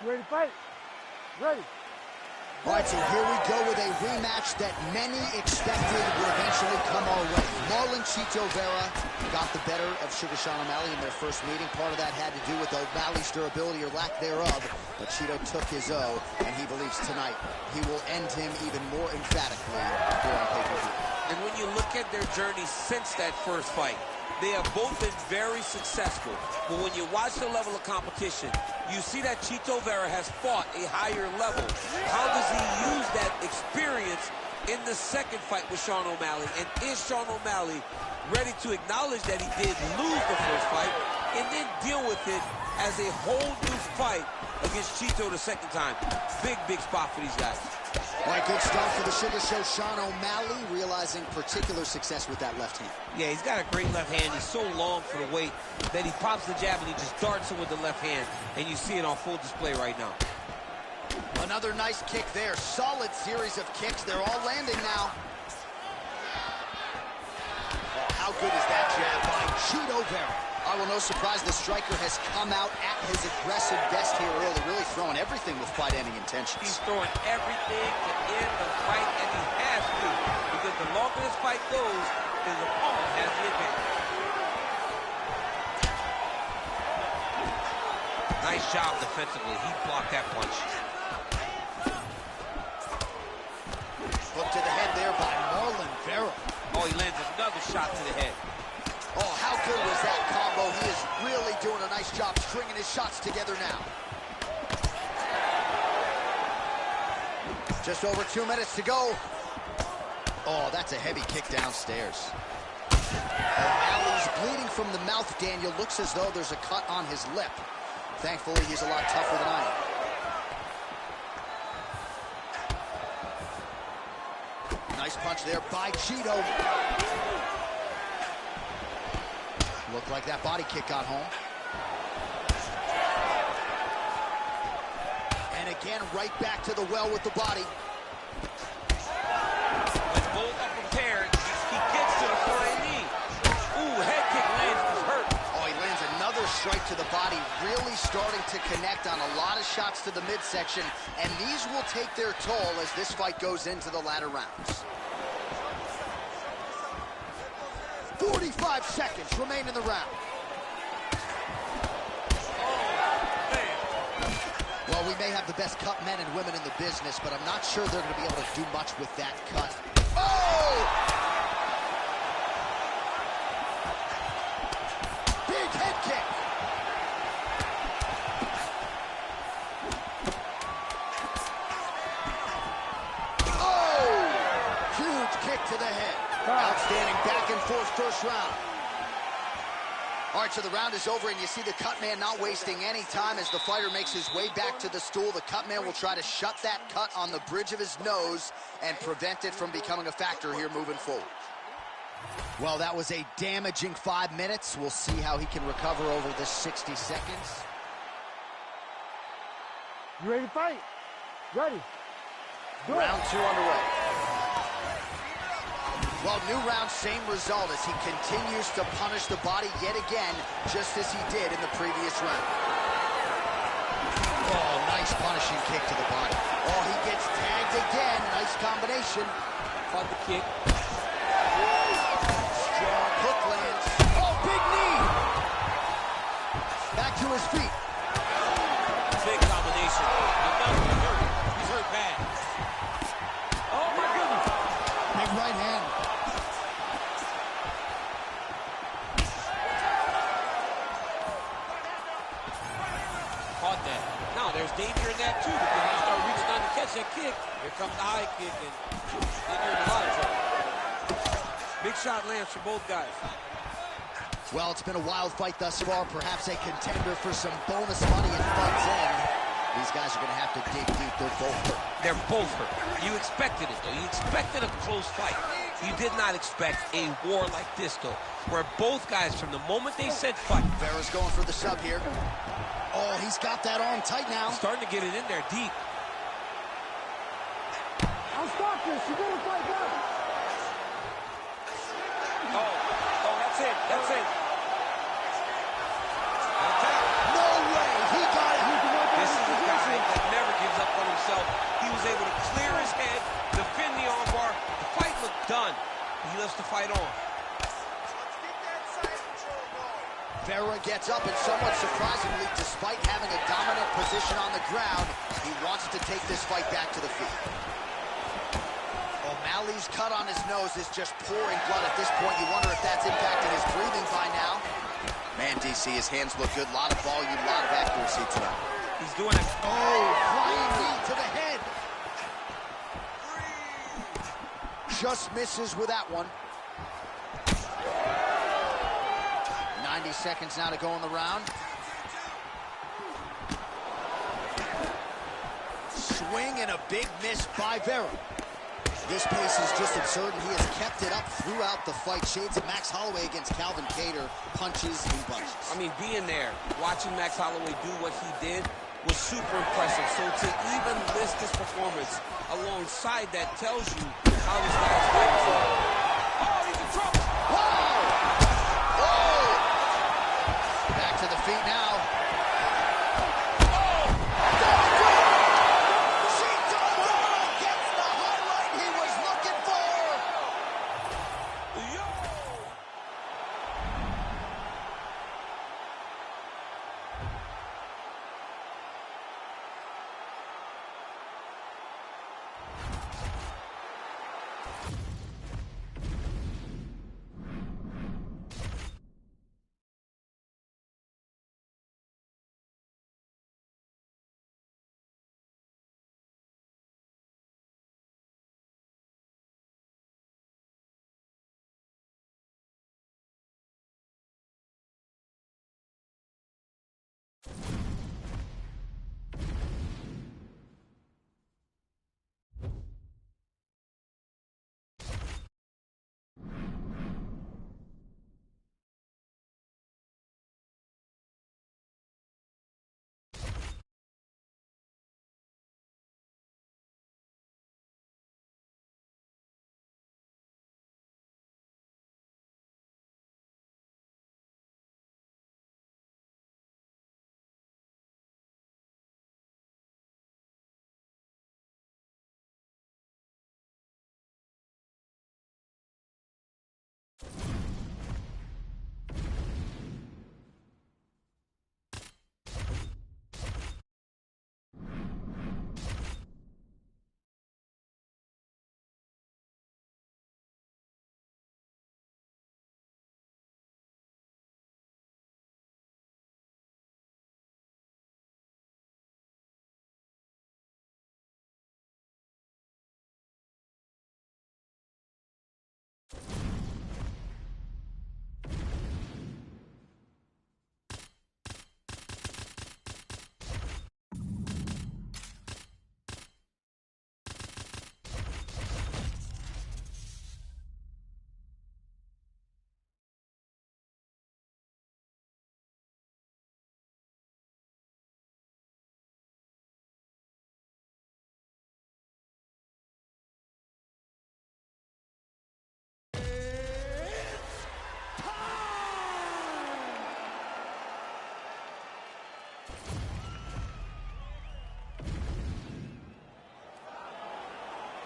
You ready to fight? Ready. All right, so here we go with a rematch that many expected would eventually come our way. Marlon Chito Vera got the better of Sugar Sean O'Malley in their first meeting. Part of that had to do with O'Malley's durability or lack thereof, but Chito took his O, and he believes tonight he will end him even more emphatically here on pay-per-view. And when you look at their journey since that first fight, they have both been very successful. But when you watch the level of competition, you see that Chito Vera has fought a higher level. How does he use that experience in the second fight with Sean O'Malley? And is Sean O'Malley ready to acknowledge that he did lose the first fight and then deal with it as a whole new fight against Chito the second time? Big, big spot for these guys. All right, good start for the Sugar Show. Sean O'Malley realizing particular success with that left hand. Yeah, he's got a great left hand. He's so long for the weight that he pops the jab and he just darts it with the left hand. And you see it on full display right now. Another nice kick there. Solid series of kicks. They're all landing now. Oh, how good is that jab by Chito Vera? Well, no surprise, the striker has come out at his aggressive best here early, really throwing everything with fight-ending intentions. He's throwing everything to end the fight, and he has to, because the longer this fight goes, his opponent has the advantage. Nice job defensively. He blocked that punch. Hook to the head there by Marlon Vera. Oh, he lands another shot to the head. Oh, how good was that combo? He is really doing a nice job stringing his shots together now. Just over 2 minutes to go. Oh, that's a heavy kick downstairs. O'Malley's bleeding from the mouth, Daniel. Looks as though there's a cut on his lip. Thankfully, he's a lot tougher than I am. Nice punch there by Chito. Looked like that body kick got home. And again, right back to the well with the body. When both are prepared, he gets to the flying knee. Ooh, head kick lands, he's hurt. Oh, he lands another strike to the body, really starting to connect on a lot of shots to the midsection, and these will take their toll as this fight goes into the latter rounds. 45 seconds remain in the round. Well, we may have the best cut men and women in the business, but I'm not sure they're going to be able to do much with that cut. Oh! Big head kick. Oh! Huge kick to the head. Outstanding back and forth first round. All right, so the round is over, and you see the cut man not wasting any time as the fighter makes his way back to the stool. The cut man will try to shut that cut on the bridge of his nose and prevent it from becoming a factor here moving forward. Well, that was a damaging 5 minutes. We'll see how he can recover over this 60 seconds. You ready to fight? Ready. Round 2 underway. Well, new round, same result as he continues to punish the body yet again, just as he did in the previous round. Oh, nice punishing kick to the body. Oh, he gets tagged again. Nice combination. Caught the kick. Strong hook lands. Oh, big knee. Back to his feet. Big combination. He's hurt bad. Oh, my goodness. Big right hand. Caught that. Now, there's danger in that, too, because when you start reaching down to catch that kick, here comes the high kick, and then you're in a lot of trouble. Big shot lands for both guys. Well, it's been a wild fight thus far. Perhaps a contender for some bonus money at fight's end. These guys are going to have to dig deep. They're both hurt. They're both hurt. You expected it, though. You expected a close fight. You did not expect a war like this, though, where both guys, from the moment they said fight. Vera's going for the sub here. Oh, he's got that arm tight now. Starting to get it in there deep. I'll stop this. You're going to fight back. Oh, that's it. That's it. No way. He got it. This is the guy done. He lets the fight on. Vera gets up, and somewhat surprisingly, despite having a dominant position on the ground, he wants to take this fight back to the feet. O'Malley's cut on his nose is just pouring blood at this point. You wonder if that's impacting his breathing by now. Man, DC, his hands look good. A lot of volume, a lot of accuracy to him. He's doing it. Oh, flying knee to the head. Just misses with that one. 90 seconds now to go in the round. Swing and a big miss by Vera. This pace is just absurd, and he has kept it up throughout the fight. Shades of Max Holloway against Calvin Kattar, punches and bunches. I mean, being there, watching Max Holloway do what he did was super impressive. So to even list this performance alongside that tells you how this guy's fighting for. Oh, he's in trouble. Whoa! Whoa! Back to the feet now.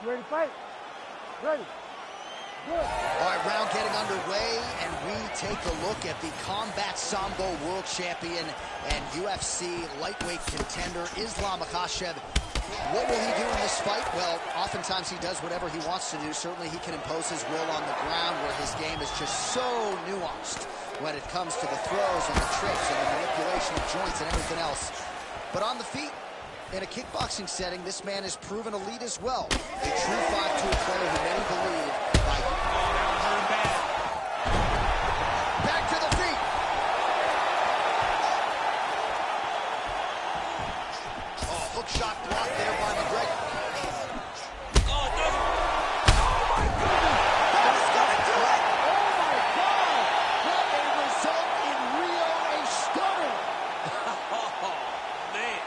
You ready to fight? Ready. Good. All right, round getting underway, and we take a look at the Combat Sambo World Champion and UFC lightweight contender, Islam Makhachev. What will he do in this fight? Well, oftentimes he does whatever he wants to do. Certainly he can impose his will on the ground, where his game is just so nuanced when it comes to the throws and the tricks and the manipulation of joints and everything else. But on the feet, in a kickboxing setting, this man is proven elite as well. A true 5-tool player who many believe by... Back to the feet. Oh, hook shot blocked there by McGregor. Oh, no. Oh, my goodness. That is going to do it. Oh, my God. What a result in Rio, a stunner. Oh, man.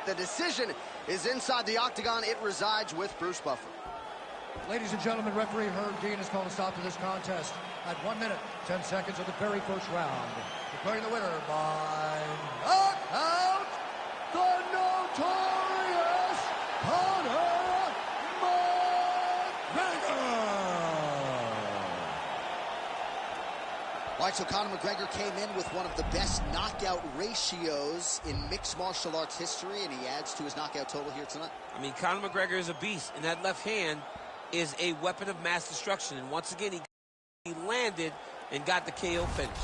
The decision is inside the octagon. It resides with Bruce Buffer. Ladies and gentlemen, referee Herb Dean has called a stop to this contest at 1 minute, 10 seconds of the very first round. Declaring the winner by knockout, the notorious Conor McGregor. All right, so Conor McGregor came in with one of the best knockout ratios in mixed martial arts history, and he adds to his knockout total here tonight. I mean, Conor McGregor is a beast, and that left hand is a weapon of mass destruction. And once again, he landed and got the KO finish.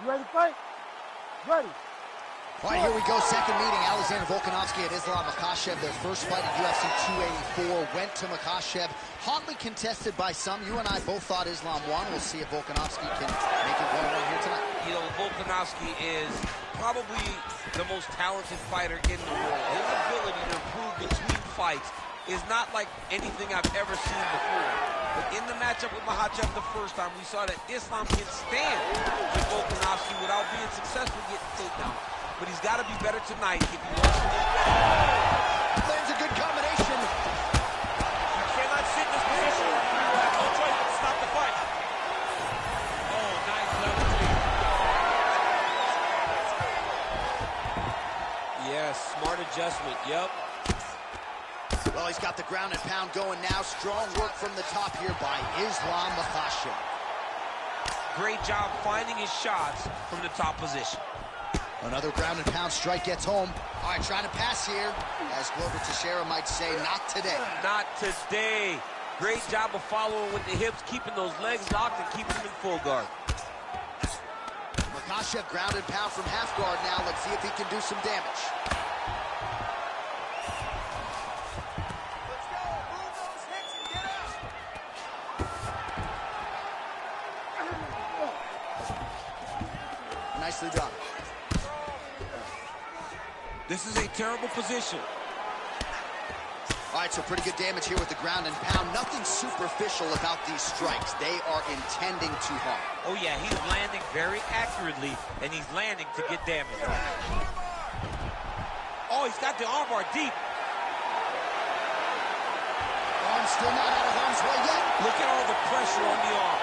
You ready to fight? Ready. All right, here we go. Second meeting. Alexander Volkanovski and Islam Makhachev. Their first fight at UFC 284 went to Makhachev. Hotly contested by some. You and I both thought Islam won. We'll see if Volkanovski can make it 1-1 here tonight. You know, Volkanovski is probably the most talented fighter in the world. His ability to improve between fights is not like anything I've ever seen before. But in the matchup with Makhachev the first time, we saw that Islam can stand with Volkanovski without being successful getting takedown. But he's got to be better tonight if he wants to win. Lands a good combination. You cannot sit in this position. You have no choice but to stop the fight. Oh, nice leverage. Yes, smart adjustment. Yep. Well, he's got the ground and pound going now. Strong work from the top here by Islam Makhachev. Great job finding his shots from the top position. Another ground and pound strike gets home. All right, trying to pass here. As Glover Teixeira might say, not today. Not today. Great job of following with the hips, keeping those legs locked and keeping them in full guard. Makhachev ground and pound from half guard now. Let's see if he can do some damage. Nicely done. This is a terrible position. All right, so pretty good damage here with the ground and pound. Nothing superficial about these strikes. They are intending to harm. Oh, yeah, he's landing very accurately, and he's landing to get damage. Oh, he's got the armbar deep. Arm still not out of harm's way yet. Look at all the pressure on the arm.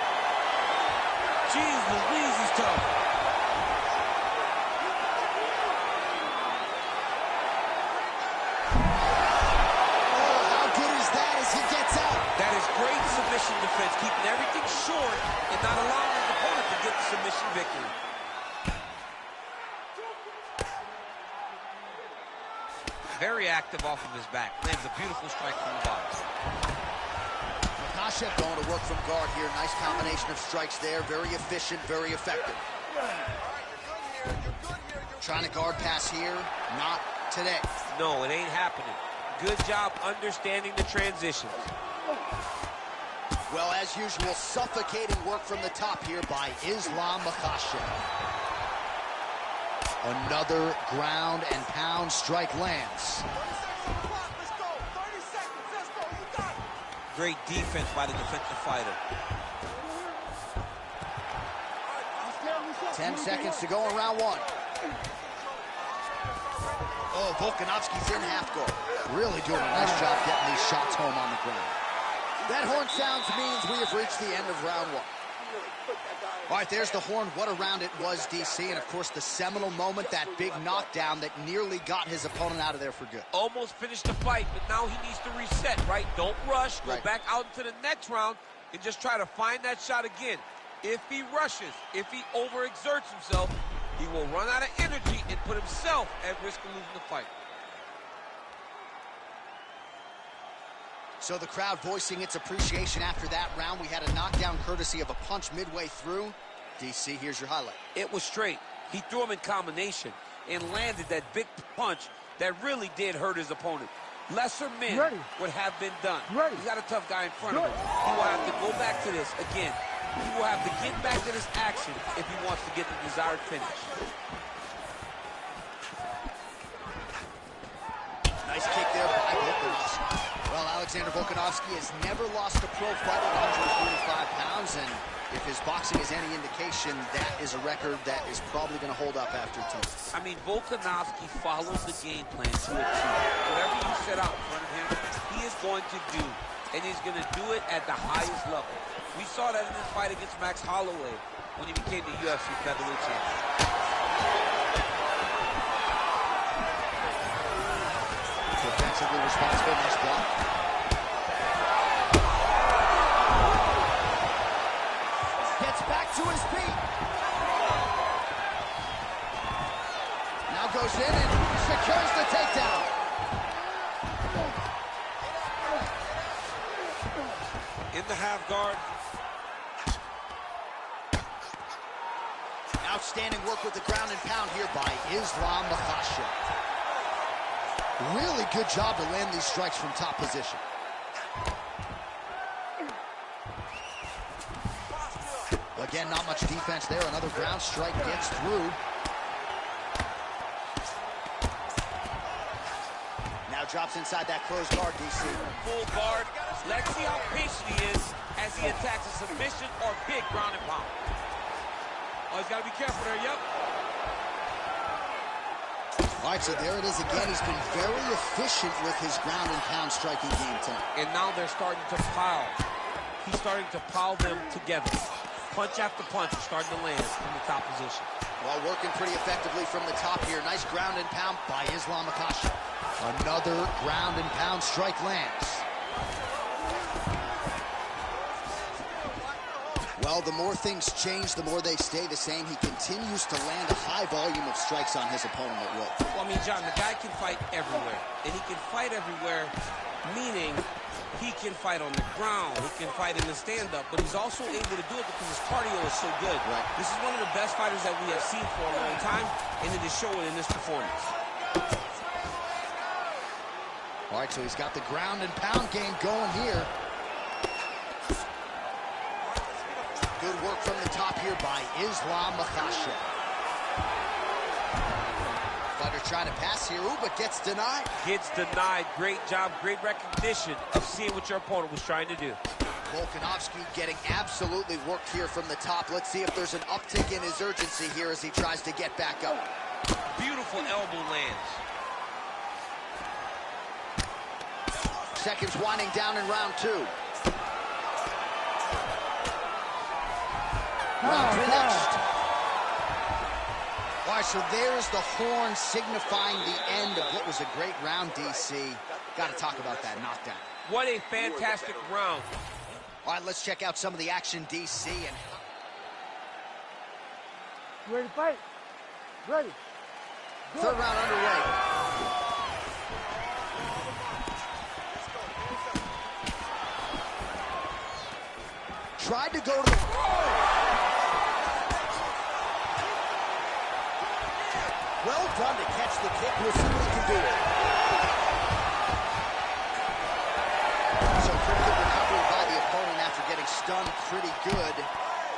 Jeez Louise, he's tough. That is submission defense, keeping everything short and not allowing his opponent to get the submission victory. Very active off of his back. Lands a beautiful strike from the bottom. Makhachev going to work from guard here. Nice combination of strikes there. Very efficient, very effective. Trying to guard pass here. Not today. No, it ain't happening. Good job understanding the transitions. Well, as usual, suffocating work from the top here by Islam Makhachev. Another ground and pound strike lands. Great defense by the defensive fighter. 10 seconds to go in round one. Oh, Volkanovski's in half guard. Really doing a nice job getting these shots home on the ground. That horn sounds means we have reached the end of round one. All right, there's the horn. What a round it was, DC. And, of course, the seminal moment, that big knockdown that nearly got his opponent out of there for good. Almost finished the fight, but now he needs to reset, right? Don't rush. Go back out into the next round and just try to find that shot again. If he rushes, if he overexerts himself, he will run out of energy and put himself at risk of losing the fight. So the crowd voicing its appreciation after that round. We had a knockdown courtesy of a punch midway through. DC, here's your highlight. It was straight. He threw him in combination and landed that big punch that really did hurt his opponent. Lesser men would have been done. He's got a tough guy in front of him. He will have to go back to this again. He will have to get back to this action if he wants to get the desired finish. Nice kick there by Volkanovski. Well, Alexander Volkanovski has never lost a pro fight at 145 pounds, and if his boxing is any indication, that is a record that is probably going to hold up after 2. I mean, Volkanovski follows the game plan to a T. Whatever you set out in front of him, he is going to do, and he's going to do it at the highest level. We saw that in his fight against Max Holloway when he became the UFC featherweight champion. Defensively responsible, nice block. Gets back to his feet. Now goes in and secures the takedown. In the half guard. Outstanding work with the ground and pound here by Islam Makhachev. Really good job to land these strikes from top position. Again, not much defense there. Another ground strike gets through. Now drops inside that closed guard, DC. Full guard. Let's see how patient he is as he attacks a submission or big ground and pound. Oh, he's got to be careful there, yep. All right, so there it is again. He's been very efficient with his ground and pound striking game tonight. And now they're starting to pile. He's starting to pile them together. Punch after punch is starting to land from the top position. Well, working pretty effectively from the top here. Nice ground and pound by Islam Makhachev. Another ground and pound strike lands. Well, the more things change, the more they stay the same. He continues to land a high volume of strikes on his opponent at will. Well, I mean, John, the guy can fight everywhere. And he can fight everywhere, meaning he can fight on the ground, he can fight in the stand-up, but he's also able to do it because his cardio is so good. Right. This is one of the best fighters that we have seen for a long time, and it is showing in this performance. All right, so he's got the ground and pound game going here. Good work from the top here by Islam Makhachev. Fighter trying to pass here, ooh, but gets denied. Gets denied. Great job, great recognition of seeing what your opponent was trying to do. Volkanovski getting absolutely worked here from the top. Let's see if there's an uptick in his urgency here as he tries to get back up. Beautiful elbow lands. Seconds winding down in round 2. Round 3 next. All right, so there's the horn signifying the end of what was a great round, DC. Got to talk about that knockdown. What a fantastic round. All right, let's check out some of the action, DC. And You ready to fight? Ready. Good. third round underway. Tried to go to the... Well done to catch the kick. We'll see what he can do. So pretty good recovery by the opponent after getting stunned pretty good.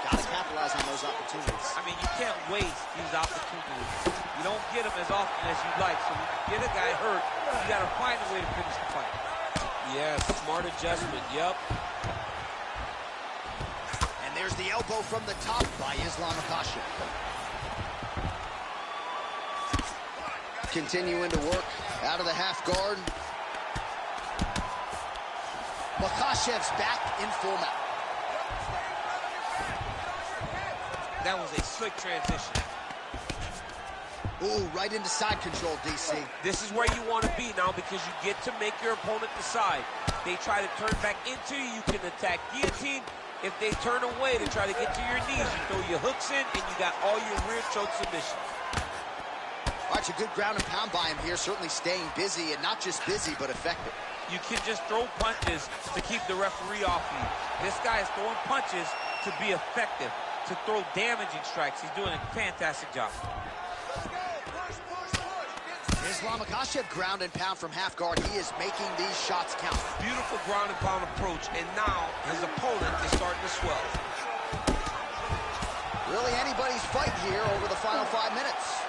Got to capitalize on those opportunities. I mean, you can't waste these opportunities. You don't get them as often as you'd like. So when you get a guy hurt, you got to find a way to finish the fight. Yes, smart adjustment. Yep. And there's the elbow from the top by Islam Makhachev. Continuing to work out of the half guard. Makhachev's back in full mount. That was a slick transition. Ooh, right into side control, DC. This is where you want to be now because you get to make your opponent decide. They try to turn back into you, you can attack guillotine. If they turn away to try to get to your knees, you throw your hooks in, and you got all your rear choke submissions. All right, a good ground and pound by him here, certainly staying busy, and not just busy, but effective. You can just throw punches to keep the referee off you. This guy is throwing punches to be effective, to throw damaging strikes. He's doing a fantastic job. Islam Makhachev ground and pound from half guard. He is making these shots count. Beautiful ground and pound approach, and now his opponent is starting to swell. Really anybody's fight here over the final 5 minutes.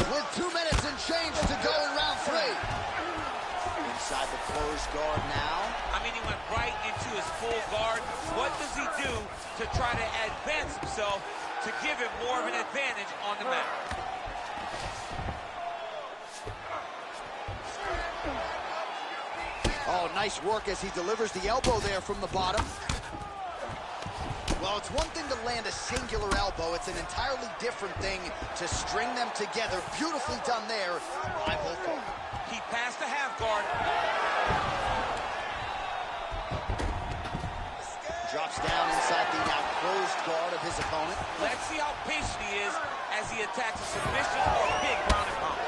With 2 minutes and change to go in round 3. Inside the closed guard now. I mean, he went right into his full guard. What does he do to try to advance himself to give him more of an advantage on the mat? Oh, nice work as he delivers the elbow there from the bottom. Well, it's one thing to land a singular elbow. It's an entirely different thing to string them together. Beautifully done there by both of them. He passed the half guard. Drops down inside the now closed guard of his opponent. Let's see how patient he is as he attacks a submission or a big ground and pound.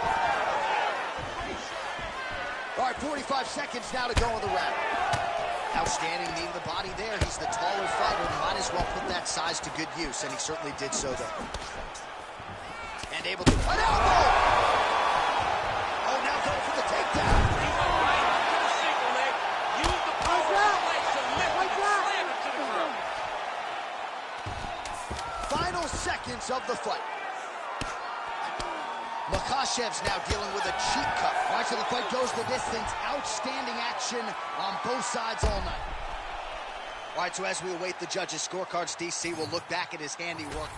All right, 45 seconds now to go in the round. Outstanding knee to the body there. He's the taller fighter. Might as well put that size to good use, and he certainly did so there. And able to... An elbow! Oh, now going for the takedown. He went right to the single leg, used the power of his legs to lift him and slam him to the ground. Final seconds of the fight. Makhachev's now dealing with a cheap cut. All right, so the fight goes the distance. Outstanding action on both sides all night. All right, so as we await the judges' scorecards, DC will look back at his handiwork.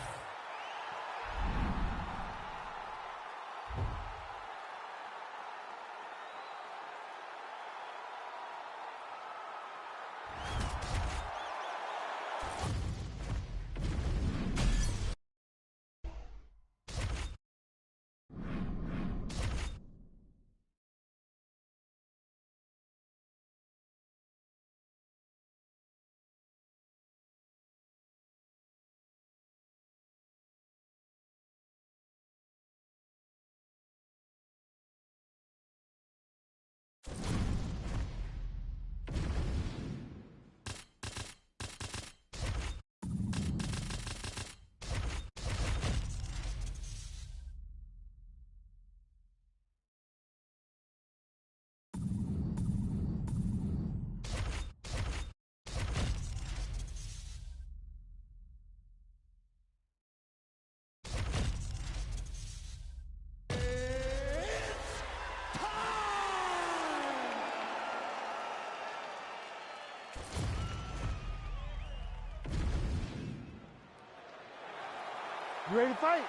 You ready to fight?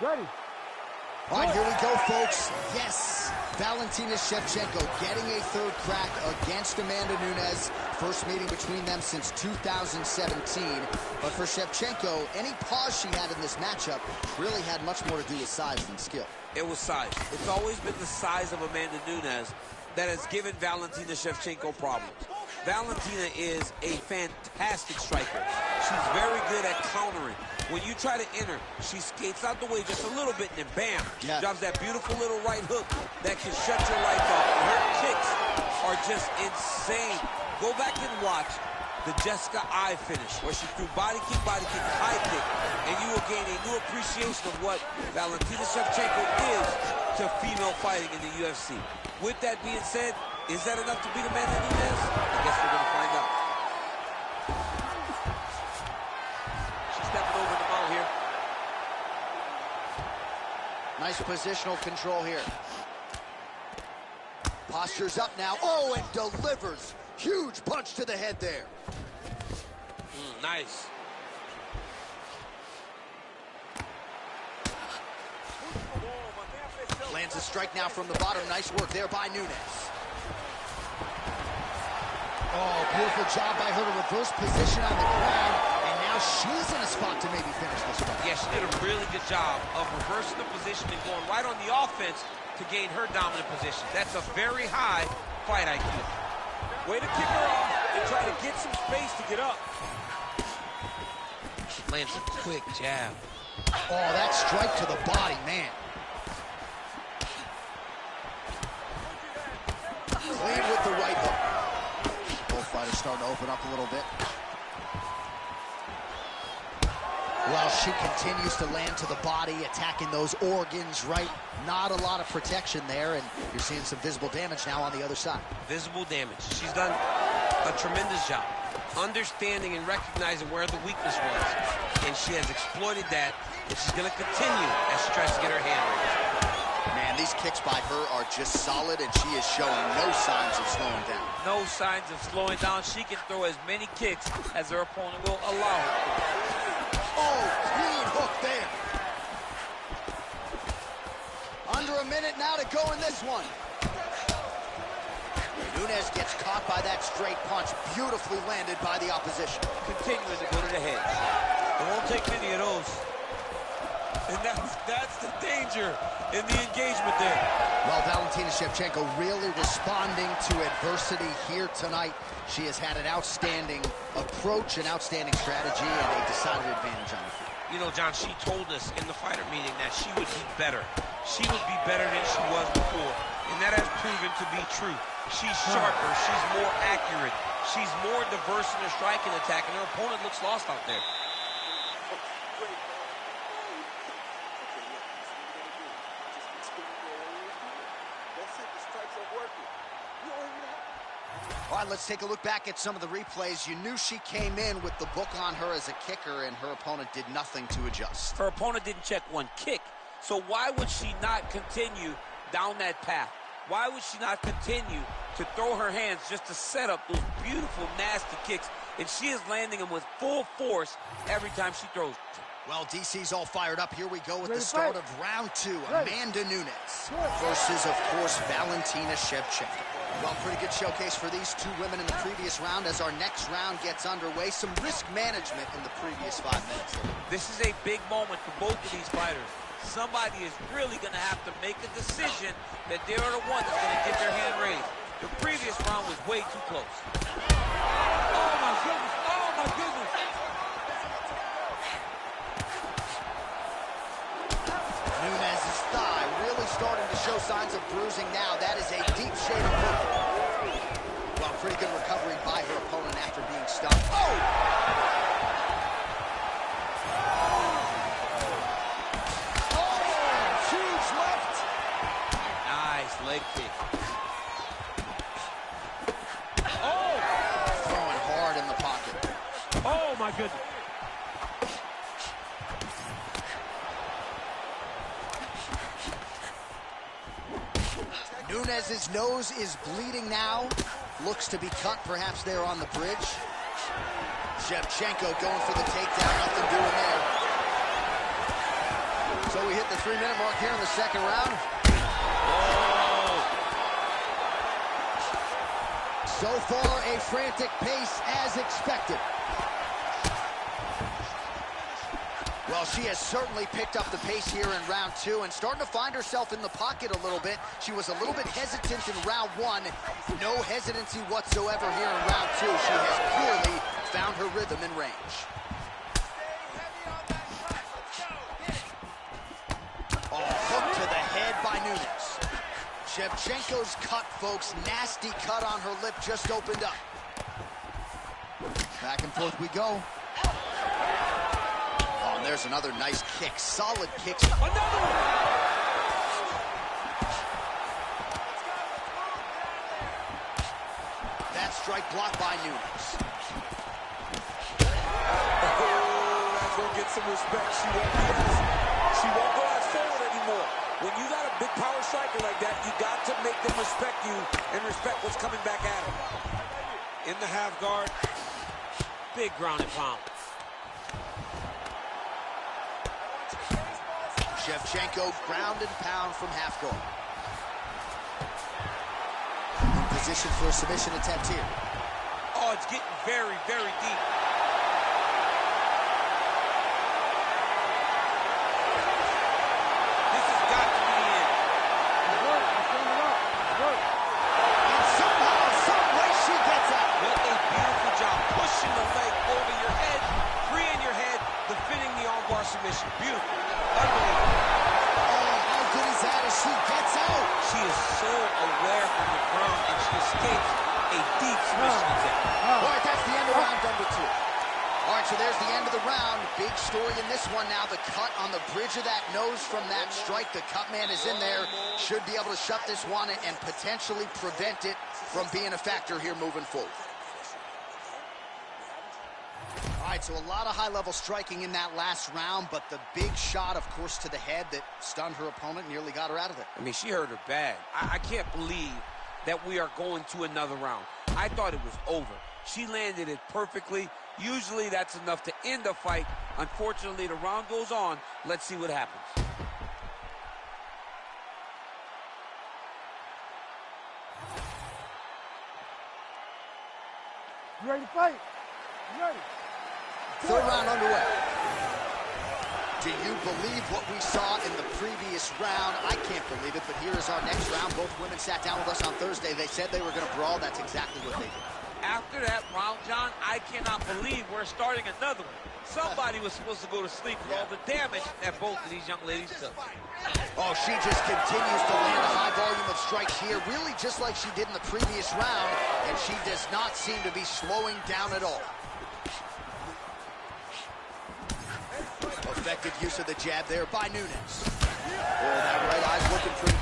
Ready. All right, here we go, folks. Yes, Valentina Shevchenko getting a third crack against Amanda Nunes. First meeting between them since 2017. But for Shevchenko, any pause she had in this matchup really had much more to do with size than skill. It was size. It's always been the size of Amanda Nunes that has given Valentina Shevchenko problems. Valentina is a fantastic striker. She's very good at countering. When you try to enter, she skates out the way just a little bit, and then bam, drops that beautiful little right hook that can shut your life off. Her kicks are just insane. Go back and watch the Jessica I finish, where she threw body kick, high kick, and you will gain a new appreciation of what Valentina Shevchenko is to female fighting in the UFC. With that being said, is that enough to beat Amanda Nunes? I guess we're going to find out. She's stepping over the mount here. Nice positional control here. Posture's up now. Oh, and delivers. Huge punch to the head there. Nice. Lands a strike now from the bottom. Nice work there by Nunes. Oh, beautiful job by her to reverse position on the ground. And now she's in a spot to maybe finish this fight. Yeah, she did a really good job of reversing the position and going right on the offense to gain her dominant position. That's a very high fight IQ. Way to kick her off and try to get some space to get up. Lands a quick jab. Oh, that strike to the body, man. Clean with the right hook. Both fighters starting to open up a little bit. Well, she continues to land to the body, attacking those organs, right? Not a lot of protection there, and you're seeing some visible damage now on the other side. Visible damage. She's done a tremendous job understanding and recognizing where the weakness was, and she has exploited that, and she's going to continue as she tries to get her hand raised. Man, these kicks by her are just solid, and she is showing no signs of slowing down. No signs of slowing down. She can throw as many kicks as her opponent will allow her. Oh, clean hook there. Under a minute now to go in this one. Nunes gets caught by that straight punch, beautifully landed by the opposition. Continuing to go to the head. It won't take many of those. And that's the danger in the engagement there. Well, Valentina Shevchenko really responding to adversity here tonight. She has had an outstanding approach, an outstanding strategy, and a decided advantage on the field. You know, John, she told us in the fighter meeting that she would be better. She would be better than she was before, and that has proven to be true. She's sharper, she's more accurate, she's more diverse in her strike and attack, and her opponent looks lost out there. All right, let's take a look back at some of the replays. You knew she came in with the book on her as a kicker, and her opponent did nothing to adjust. Her opponent didn't check one kick, so why would she not continue down that path? Why would she not continue to throw her hands just to set up those beautiful, nasty kicks? And she is landing them with full force every time she throws. Well, DC's all fired up. Here we go with the start of round two. Amanda Nunes versus, of course, Valentina Shevchenko. Well, pretty good showcase for these two women in the previous round. As our next round gets underway, some risk management in the previous 5 minutes. This is a big moment for both of these fighters. Somebody is really going to have to make a decision that they are the one that's going to get their hand raised. The previous round was way too close. Oh, my goodness. Oh, my goodness. Nunes' thigh really starting to show signs of bruising now. That is a deep shade of purple. Well, pretty good recovery by her opponent after being stunned. Oh! Leg kick. Oh! Throwing hard in the pocket. Oh, my goodness. Nunes' nose is bleeding now. Looks to be cut, perhaps there on the bridge. Shevchenko going for the takedown. Nothing doing there. So we hit the 3-minute mark here in the second round. So far, a frantic pace as expected. Well, she has certainly picked up the pace here in round 2 and starting to find herself in the pocket a little bit. She was a little bit hesitant in round 1. No hesitancy whatsoever here in round 2. She has clearly found her rhythm in range. Oh, hook to the head by Nunes. Shevchenko's cut, folks. Nasty cut on her lip just opened up. Back and forth we go. Oh, and there's another nice kick. Solid kicks. Another one! That strike blocked by Nunes. Oh, that's gonna get some respect. She won't go as forward anymore. When you got a big power striker like that, you got to make them respect you and respect what's coming back at them. In the half guard. Big ground and pound. Shevchenko ground and pound from half guard. In position for a submission attempt here. Oh, it's getting very, very deep. This has got to be the end. And somehow, some way she gets out. What a beautiful job. Pushing the leg over your head, freeing your head, defending the armbar submission. Beautiful. Unbelievable. Oh, how good is that as she gets out? She is so aware from the ground, and she escapes a deep submission attempt. All right, that's the end of round number 2. All right, so there's the end of the round. Big story in this one now. The cut on the bridge of that nose from that strike. The cut man is in there. Should be able to shut this one and potentially prevent it from being a factor here moving forward. All right, so a lot of high-level striking in that last round, but the big shot, of course, to the head that stunned her opponent, nearly got her out of there. I mean, she hurt her bad. I can't believe that we are going to another round. I thought it was over. She landed it perfectly. Usually that's enough to end the fight. Unfortunately, the round goes on. Let's see what happens. You ready to fight? You ready? Third round underway. Do you believe what we saw in the previous round? I can't believe it, but here is our next round. Both women sat down with us on Thursday. They said they were going to brawl. That's exactly what they did. After that round, John, I cannot believe we're starting another one. Somebody was supposed to go to sleep with all the damage that both of these young ladies took. Oh, she just continues to land a high volume of strikes here, really just like she did in the previous round, and she does not seem to be slowing down at all. Effective use of the jab there by Nunes. Oh, that right eye's looking pretty.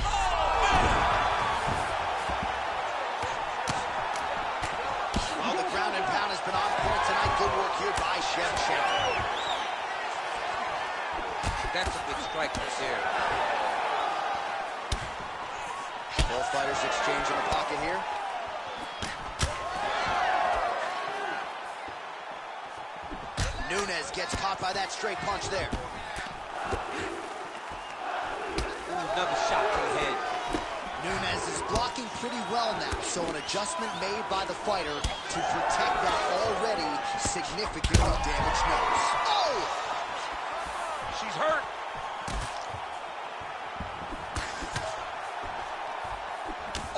Well, the ground and pound has been on point tonight. Good work here by Shevchenko. That's a good strike right there. Both fighters exchange in the pocket here. Nunes gets caught by that straight punch there. Ooh, another shot to the head. Nunes is blocking pretty well now, so an adjustment made by the fighter to protect that already significantly damaged nose. Oh! She's hurt.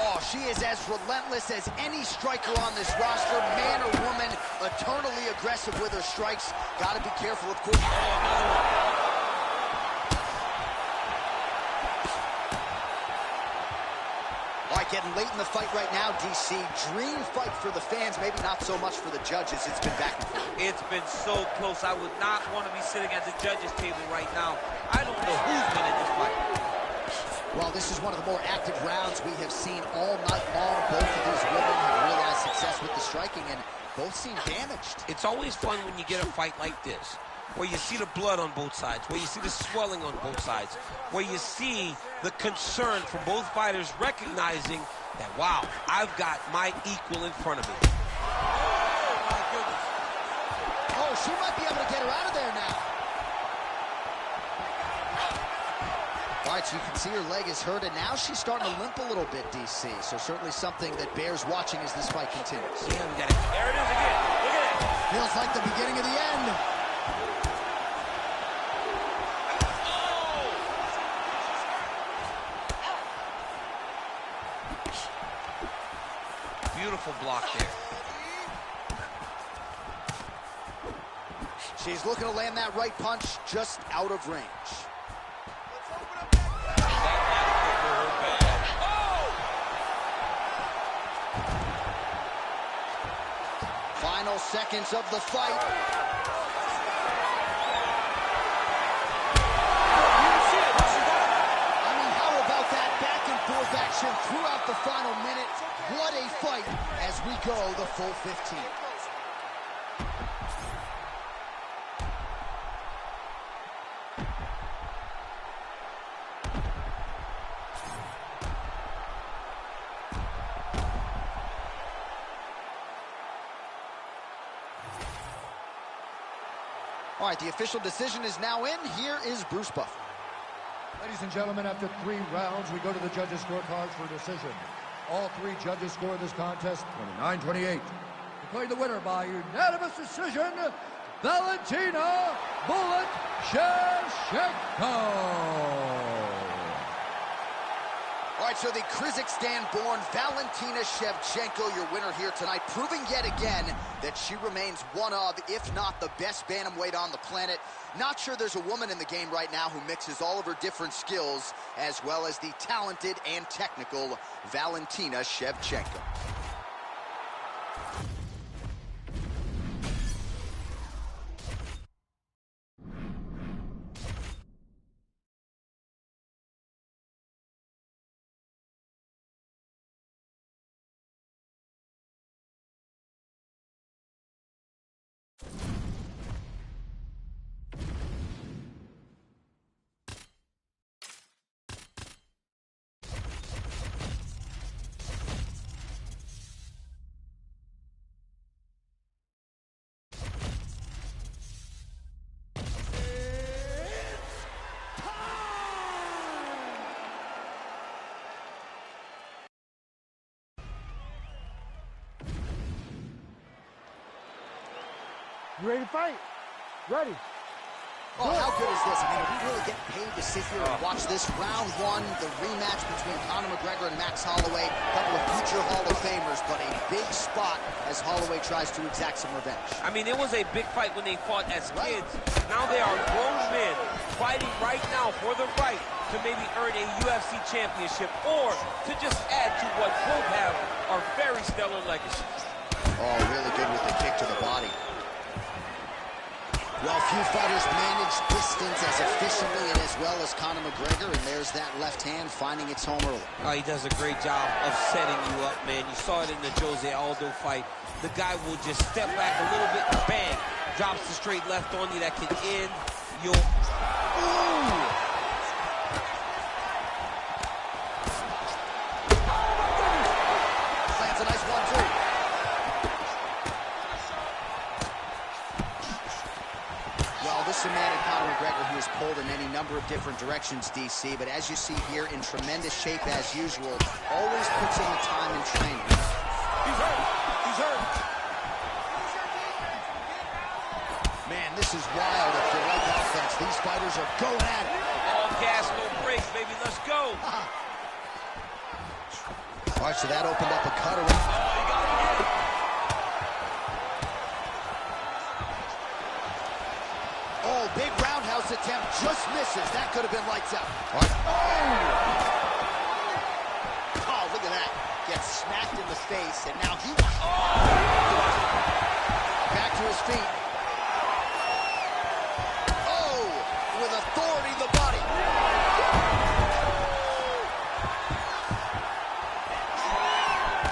Oh, she is as relentless as any striker on this roster, man or woman, eternally aggressive with her strikes. Got to be careful, of course. Oh, another one. All right, getting late in the fight right now, DC. Dream fight for the fans, maybe not so much for the judges. It's been back and forth. It's been so close. I would not want to be sitting at the judges' table right now. I don't know who's winning this fight. Well, this is one of the more active rounds we have seen all night long. Both of these women have realized success with the striking, and both seem damaged. It's always fun when you get a fight like this, where you see the blood on both sides, where you see the swelling on both sides, where you see the concern from both fighters recognizing that, wow, I've got my equal in front of me. Oh, my goodness. Oh, she might be able to get her out of there now. All right, so you can see her leg is hurt, and now she's starting to limp a little bit, DC. So certainly something that bears watching as this fight continues. Yeah, we got it. There it is again. Look at it. Feels like the beginning of the end. Beautiful block there. She's looking to land that right punch just out of range. Final seconds of the fight. I mean, how about that back and forth action throughout the final minute? What a fight as we go the full 15. All right, the official decision is now in. Here is Bruce Buffer. Ladies and gentlemen, after 3 rounds, we go to the judges' scorecards for a decision. All 3 judges scored this contest 29-28. Declaring the winner by unanimous decision, Valentina "Bullet" Shevchenko. All right, so the Kazakhstan-born Valentina Shevchenko, your winner here tonight, proving yet again that she remains one of, if not the best bantamweight on the planet. Not sure there's a woman in the game right now who mixes all of her different skills, as well as the talented and technical Valentina Shevchenko. You ready to fight? Ready. Oh, how good is this? I mean, are we really getting paid to sit here and watch this? Round 1, the rematch between Conor McGregor and Max Holloway. A couple of future Hall of Famers, but a big spot as Holloway tries to exact some revenge. I mean, it was a big fight when they fought as kids. Now they are grown men fighting right now for the right to maybe earn a UFC championship or to just add to what both have are very stellar legacies. Oh, really good with the kick to the body. Well, few fighters manage distance as efficiently and as well as Conor McGregor, and there's that left hand finding its home early. Oh, he does a great job of setting you up, man. You saw it in the Jose Aldo fight. The guy will just step back a little bit, bang, drops the straight left on you that can end your... Ooh! Lands a nice 1-2. This is a man in Conor McGregor who is pulled in any number of different directions, DC, but as you see here, in tremendous shape as usual, always puts in the time in training. He's hurt. He's hurt. Man, this is wild if you like offense. These fighters are going at it. All gas, no brakes, baby. Let's go. All right, so that opened up a cutter. Oh, you got to get it. Oh, big roundhouse attempt, just misses. That could have been lights out. Right. Oh, look at that. Gets smacked in the face, and now he... Back to his feet. Oh, with authority, the body.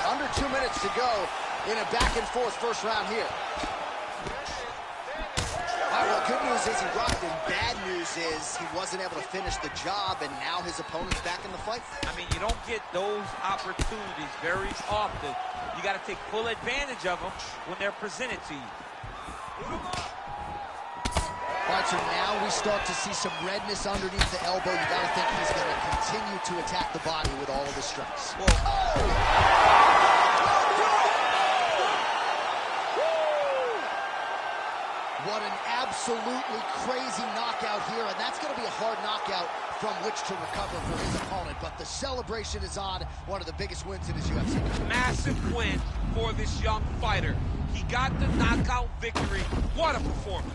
Under 2 minutes to go in a back-and-forth first round here. Well, good news is he rocked him. Bad news is he wasn't able to finish the job, and now his opponent's back in the fight. I mean, you don't get those opportunities very often. You got to take full advantage of them when they're presented to you. All right, so now we start to see some redness underneath the elbow. You got to think he's going to continue to attack the body with all of his strikes. What an absolutely crazy knockout here, and that's going to be a hard knockout from which to recover for his opponent. But the celebration is on, one of the biggest wins in his UFC. Massive win for this young fighter. He got the knockout victory. What a performance.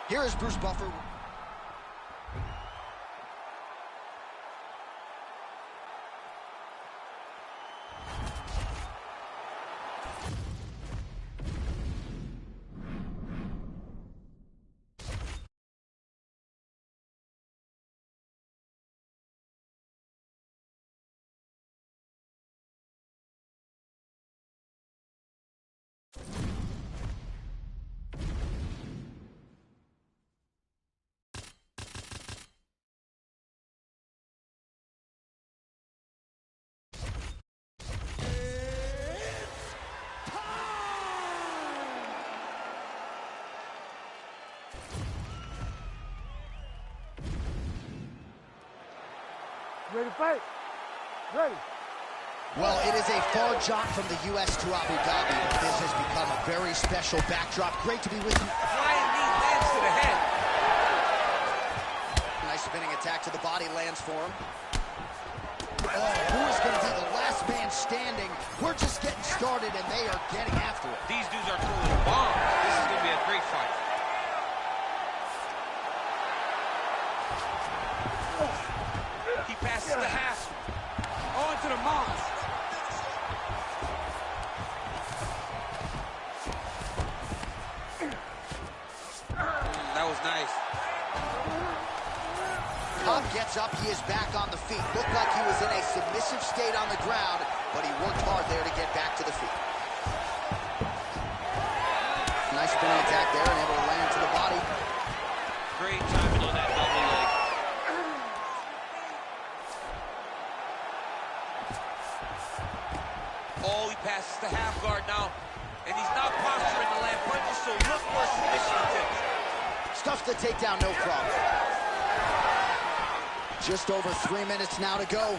Here is Bruce Buffer. Ready to fight? Ready. Well, it is a far jaunt from the U.S. to Abu Dhabi, but this has become a very special backdrop. Great to be with you. Flying knee lands to the head. Nice spinning attack to the body lands for him. Oh, who is going to be the last man standing? We're just getting started, and they are getting after it. These dudes are throwing bombs. This is going to be a great fight. He passes the half. Oh, into the mouth. That was nice. Cobb gets up. He is back on the feet. Looked like he was in a submissive state on the ground, but he worked hard there to get back to the feet. Nice spinning attack there and able to land to the body. Great timing on that double leg. Oh, he passes the half guard now. And he's not posturing to land punches, so look for a submission attempt. Stuffs the takedown, no problem. Just over 3 minutes now to go.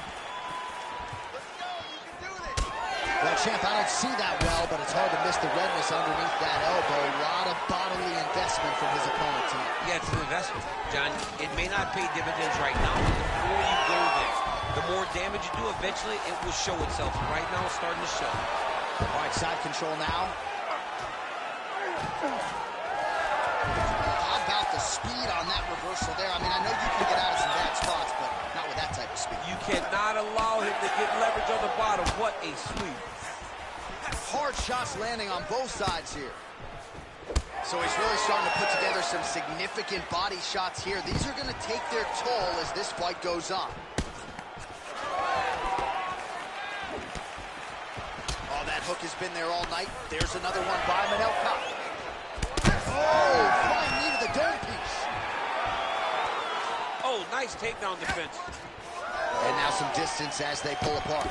Well, champ, I don't see that well, but it's hard to miss the redness underneath that elbow. A lot of bodily investment from his opponent tonight. Yeah, it's an investment, John. It may not pay dividends right now, but the more you go there, the more damage you do, eventually it will show itself. Right now, it's starting to show. All right, side control now. How about the speed on that reversal there? I mean, I know you can get out of some bad spots, but not with that type of speed. You cannot allow him to get leverage on the bottom. What a sweep. Hard shots landing on both sides here. So he's really starting to put together some significant body shots here. These are going to take their toll as this fight goes on. Oh, that hook has been there all night. There's another one by Manel Kape. Oh, flying knee to the dome piece. Oh, nice takedown defense. And now some distance as they pull apart.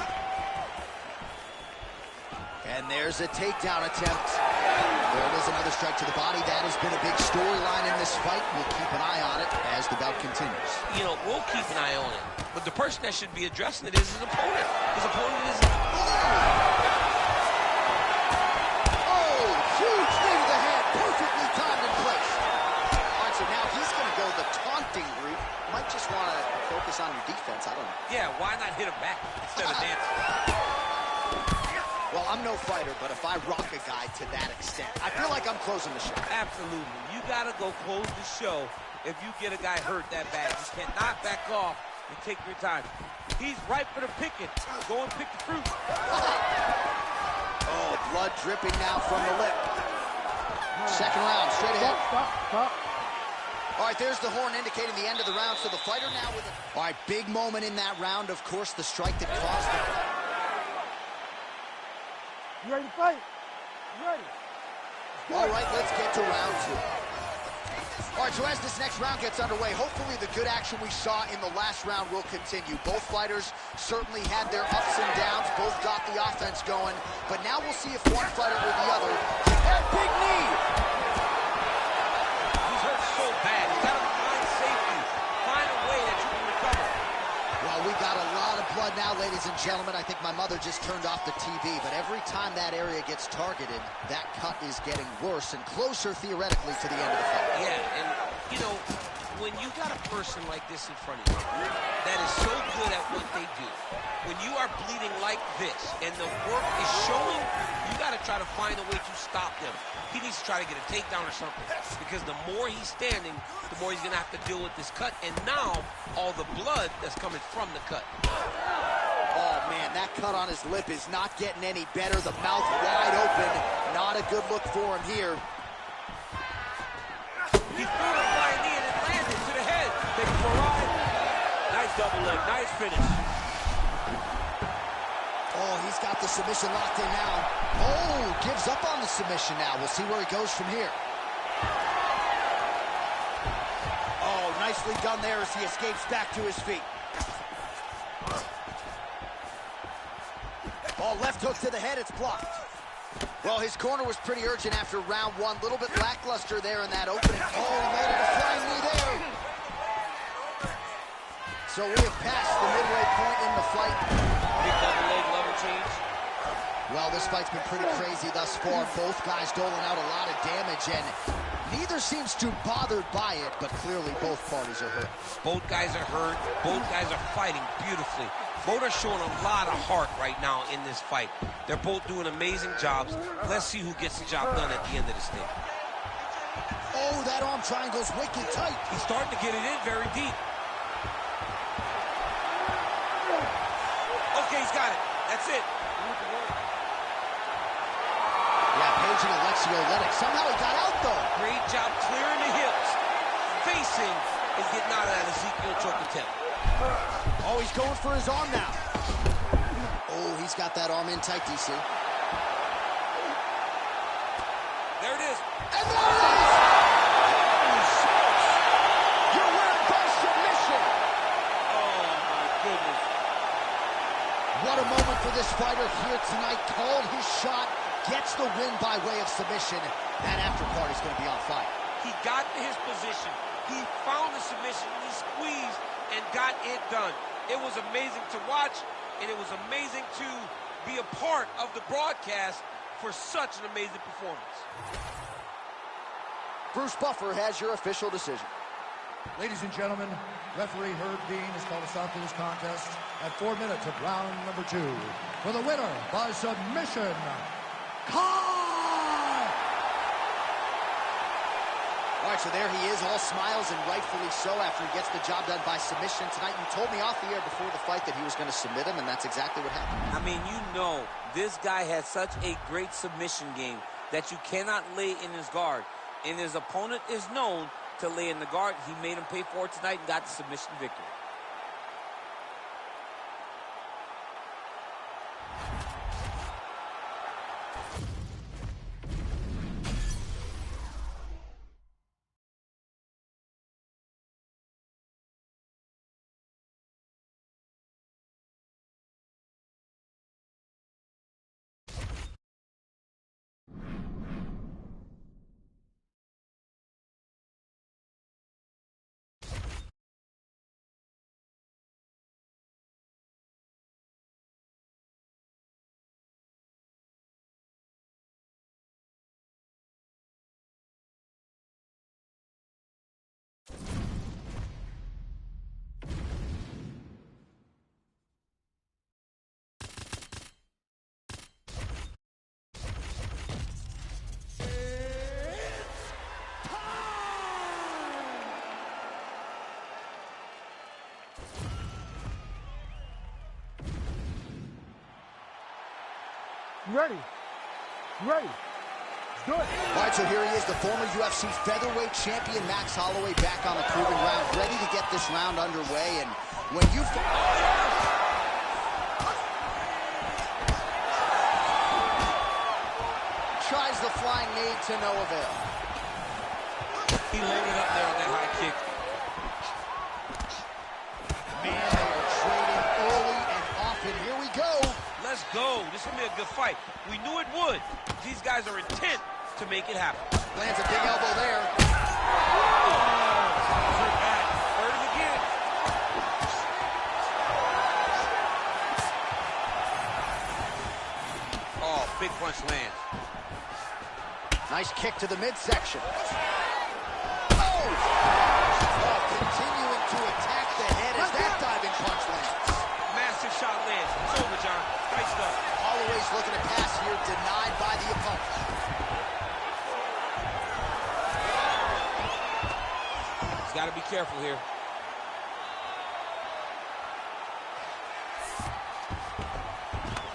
And there's a takedown attempt. There it is, another strike to the body. That has been a big storyline in this fight. We'll keep an eye on it as the bout continues. You know, we'll keep an eye on it. But the person that should be addressing it is his opponent. His opponent is... Oh, huge knee to the head. Perfectly timed in place. All right, so now he's going to go the taunting route. Might just want to focus on your defense. I don't know. Yeah, why not hit him back instead of dancing? Well, I'm no fighter, but if I rock a guy to that extent, I feel like I'm closing the show. Absolutely. You got to go close the show if you get a guy hurt that bad. You cannot back off and take your time. He's ripe for the picking. Go and pick the fruit. Oh, blood dripping now from the lip. Second round, straight ahead. Stop. All right, there's the horn indicating the end of the round, so the fighter now with it. All right, big moment in that round, of course, the strike that caused it. You ready to fight? You ready? All right, let's get to round two. All right, so as this next round gets underway, hopefully the good action we saw in the last round will continue. Both fighters certainly had their ups and downs, both got the offense going, but now we'll see if one fighter or the other can that big knee. He's hurt so bad. You got to find safety. Find a way that you can recover. Well, We got a lot of blood now, ladies and gentlemen. I think my mother just turned off the TV, but every time that area gets targeted, that cut is getting worse and closer, theoretically, to the end of the fight. Yeah, and, you know, when you got a person like this in front of you that is so good at what they do, when you are bleeding like this and the work is showing, you got to try to find a way to stop them. He needs to try to get a takedown or something, because the more he's standing, the more he's going to have to deal with this cut, and now all the blood that's coming from the cut. Oh, man, that cut on his lip is not getting any better. The mouth wide open. Not a good look for him here. He threw the flying knee and it landed to the head. Take it for a ride. Nice double leg, nice finish. Oh, he's got the submission locked in now. Oh, gives up on the submission now. We'll see where he goes from here. Oh, nicely done there as he escapes back to his feet. Oh, left hook to the head, it's blocked. Well, his corner was pretty urgent after round one. A little bit lackluster there in that opening. Oh, he made it a flying knee there. So we have passed the midway point in the fight. Big double leg level change. Well, this fight's been pretty crazy thus far. Both guys doling out a lot of damage, and neither seems too bothered by it, but clearly both parties are hurt. Both guys are hurt. Both guys are fighting beautifully. Both are showing a lot of heart right now in this fight. They're both doing amazing jobs. Let's see who gets the job done at the end of this thing. Oh, that arm triangle's wicked tight. He's starting to get it in very deep. Okay, he's got it. That's it. Yeah, Page and Alexio let it. Somehow he got out, though. Great job clearing the hips. Facing is getting out of that Ezekiel choke attempt. Oh, he's going for his arm now. Oh, he's got that arm in tight, DC. There it is. And there it is! Holy smokes! You're winning by submission! Oh, my goodness. What a moment for this fighter here tonight. Called his shot, gets the win by way of submission. That after party's going to be on fire. He got to his position. He found the submission, he squeezed, and got it done. It was amazing to watch, and it was amazing to be a part of the broadcast for such an amazing performance. Bruce Buffer has your official decision. Ladies and gentlemen, referee Herb Dean has called a stop to this contest at 4 minutes of round number 2. For the winner by submission, All right, so there he is, all smiles, and rightfully so after he gets the job done by submission tonight. You told me off the air before the fight that he was going to submit him, and that's exactly what happened. I mean, you know, this guy has such a great submission game that you cannot lay in his guard. And his opponent is known to lay in the guard. He made him pay for it tonight and got the submission victory. You ready? You ready? Let's do it. All right, so here he is, the former UFC featherweight champion, Max Holloway, back on the proving ground, ready to get this round underway. And when you... Tries the flying knee to no avail. He loaded up there on that high kick. Man, they are trading early and often. Here we go. Let's go. This is going to be a good fight. We knew it would. These guys are intent to make it happen. Lands a big elbow there. Hurt it again. big punch lands. Nice kick to the midsection. Oh! Continuing to attack the head as that diving punch lands. Massive shot lands. It's over, John. Spiced up. Holloway's looking to pass here, denied by the opponent. He's got to be careful here.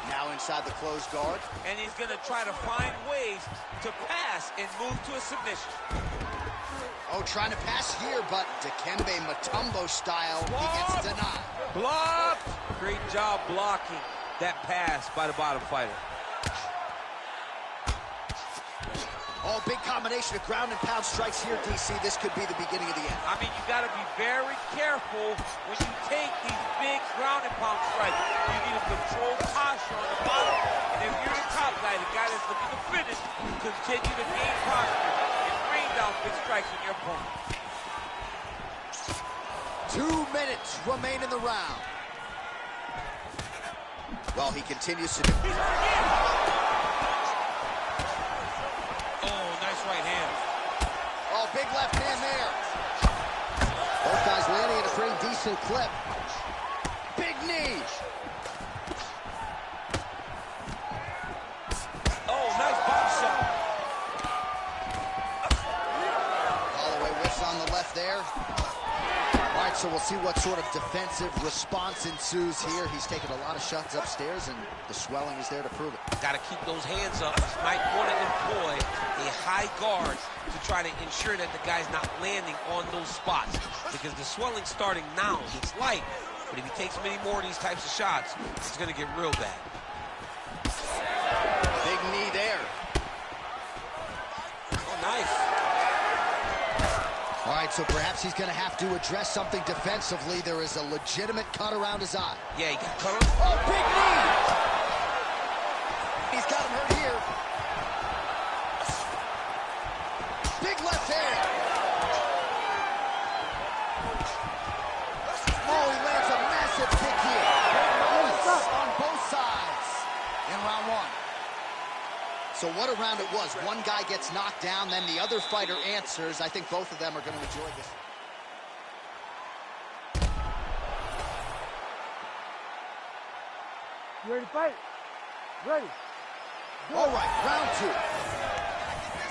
Now inside the closed guard. And he's going to try to find ways to pass and move to a submission. Oh, trying to pass here, but Dikembe Mutombo style, he gets denied. Blocked! Great job blocking that pass by the bottom fighter. Oh, big combination of ground and pound strikes here, DC. This could be the beginning of the end. I mean, you got to be very careful when you take these big ground and pound strikes. You need a controlled posture on the bottom. And if you're the top guy, the guy that's looking to finish, continue to gain posture and rain down big strikes on your opponent. 2 minutes remain in the round. Well, he continues to do. Oh, nice right hand. Oh, big left hand there. Both guys landing at a pretty decent clip. Big knee. Oh, nice body shot. Holloway whiffs on the left there. All right, so we'll see what sort of defensive response ensues here. He's taken a lot of shots upstairs, and the swelling is there to prove it. Got to keep those hands up. Might want to employ a high guard to try to ensure that the guy's not landing on those spots, because the swelling's starting now. It's light, but if he takes many more of these types of shots, it's going to get real bad. Big knee there. Oh, nice. All right, so perhaps he's going to have to address something defensively. There is a legitimate cut around his eye. Yeah, he got cut on. Oh, big knee! He's got him hurt here. Big left hand. Oh, he lands a massive kick here. On both sides in round one. So what a round it was. One guy gets knocked down, then the other fighter answers. I think both of them are going to enjoy this. You ready to fight? Ready. All right, round two.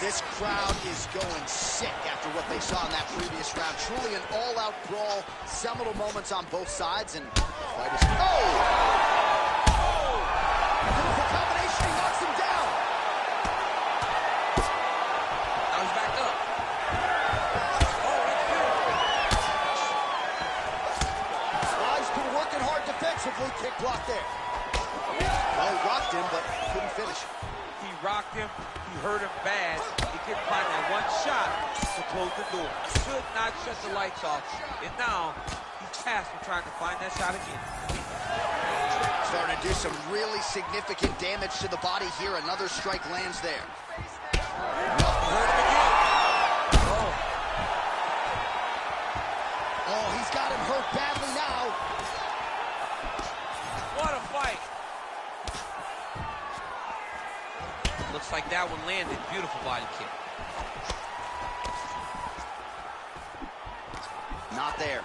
This crowd is going sick after what they saw in that previous round. Truly an all-out brawl. Seminal moments on both sides, and fighters. Oh! Beautiful combination. He knocks him down. Now he's back up. Oh, that's good. He's been working hard defensively. Kick block there. Well, he rocked him, but couldn't finish. He rocked him. He hurt him bad. He couldn't find that one shot to close the door. Could not shut the lights off. And now he's tasked with trying to find that shot again. Starting to do some really significant damage to the body here. Another strike lands there. Hurt him again. Oh, he's got him hurt badly now. What a fight. Looks like that one landed. Beautiful body kick. Not there.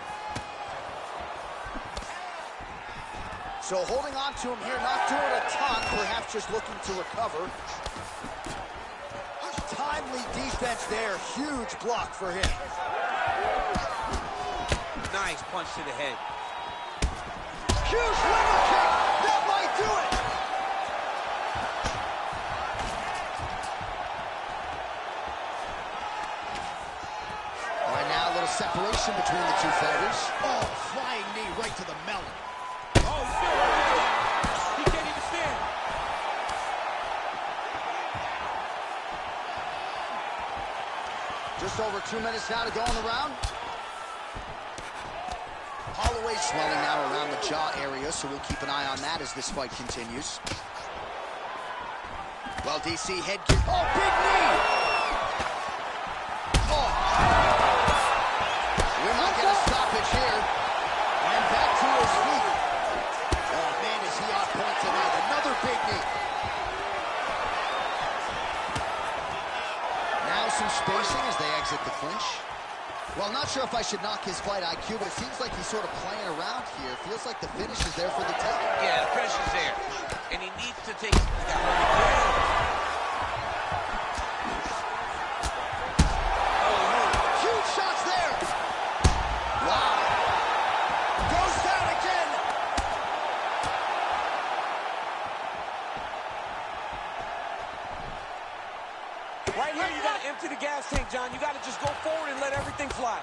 So holding on to him here, not doing a ton, perhaps just looking to recover. Timely defense there, huge block for him. Nice punch to the head. Huge liver kick, that might do it. All right, now a little separation between the two fighters. Oh, flying knee right to the melon. Oh, shit. He can't even stand. Just over 2 minutes now to go in the round. Holloway swelling now around the jaw area, so we'll keep an eye on that as this fight continues. Well, DC head kick. Oh, big knee! Oh! We're not getting a stoppage here. And back to his feet. Oh, man, is he on point tonight. Another big knee. some spacing as they exit the clinch. Well, not sure if I should knock his fight IQ, but it seems like he's sort of playing around here. Feels like the finish is there for the take. Yeah, the finish is there. And he needs to take... Huge shots there. Wow. Goes down again. Right here, you got to empty the gas tank, John. You got to just go forward and let everything fly.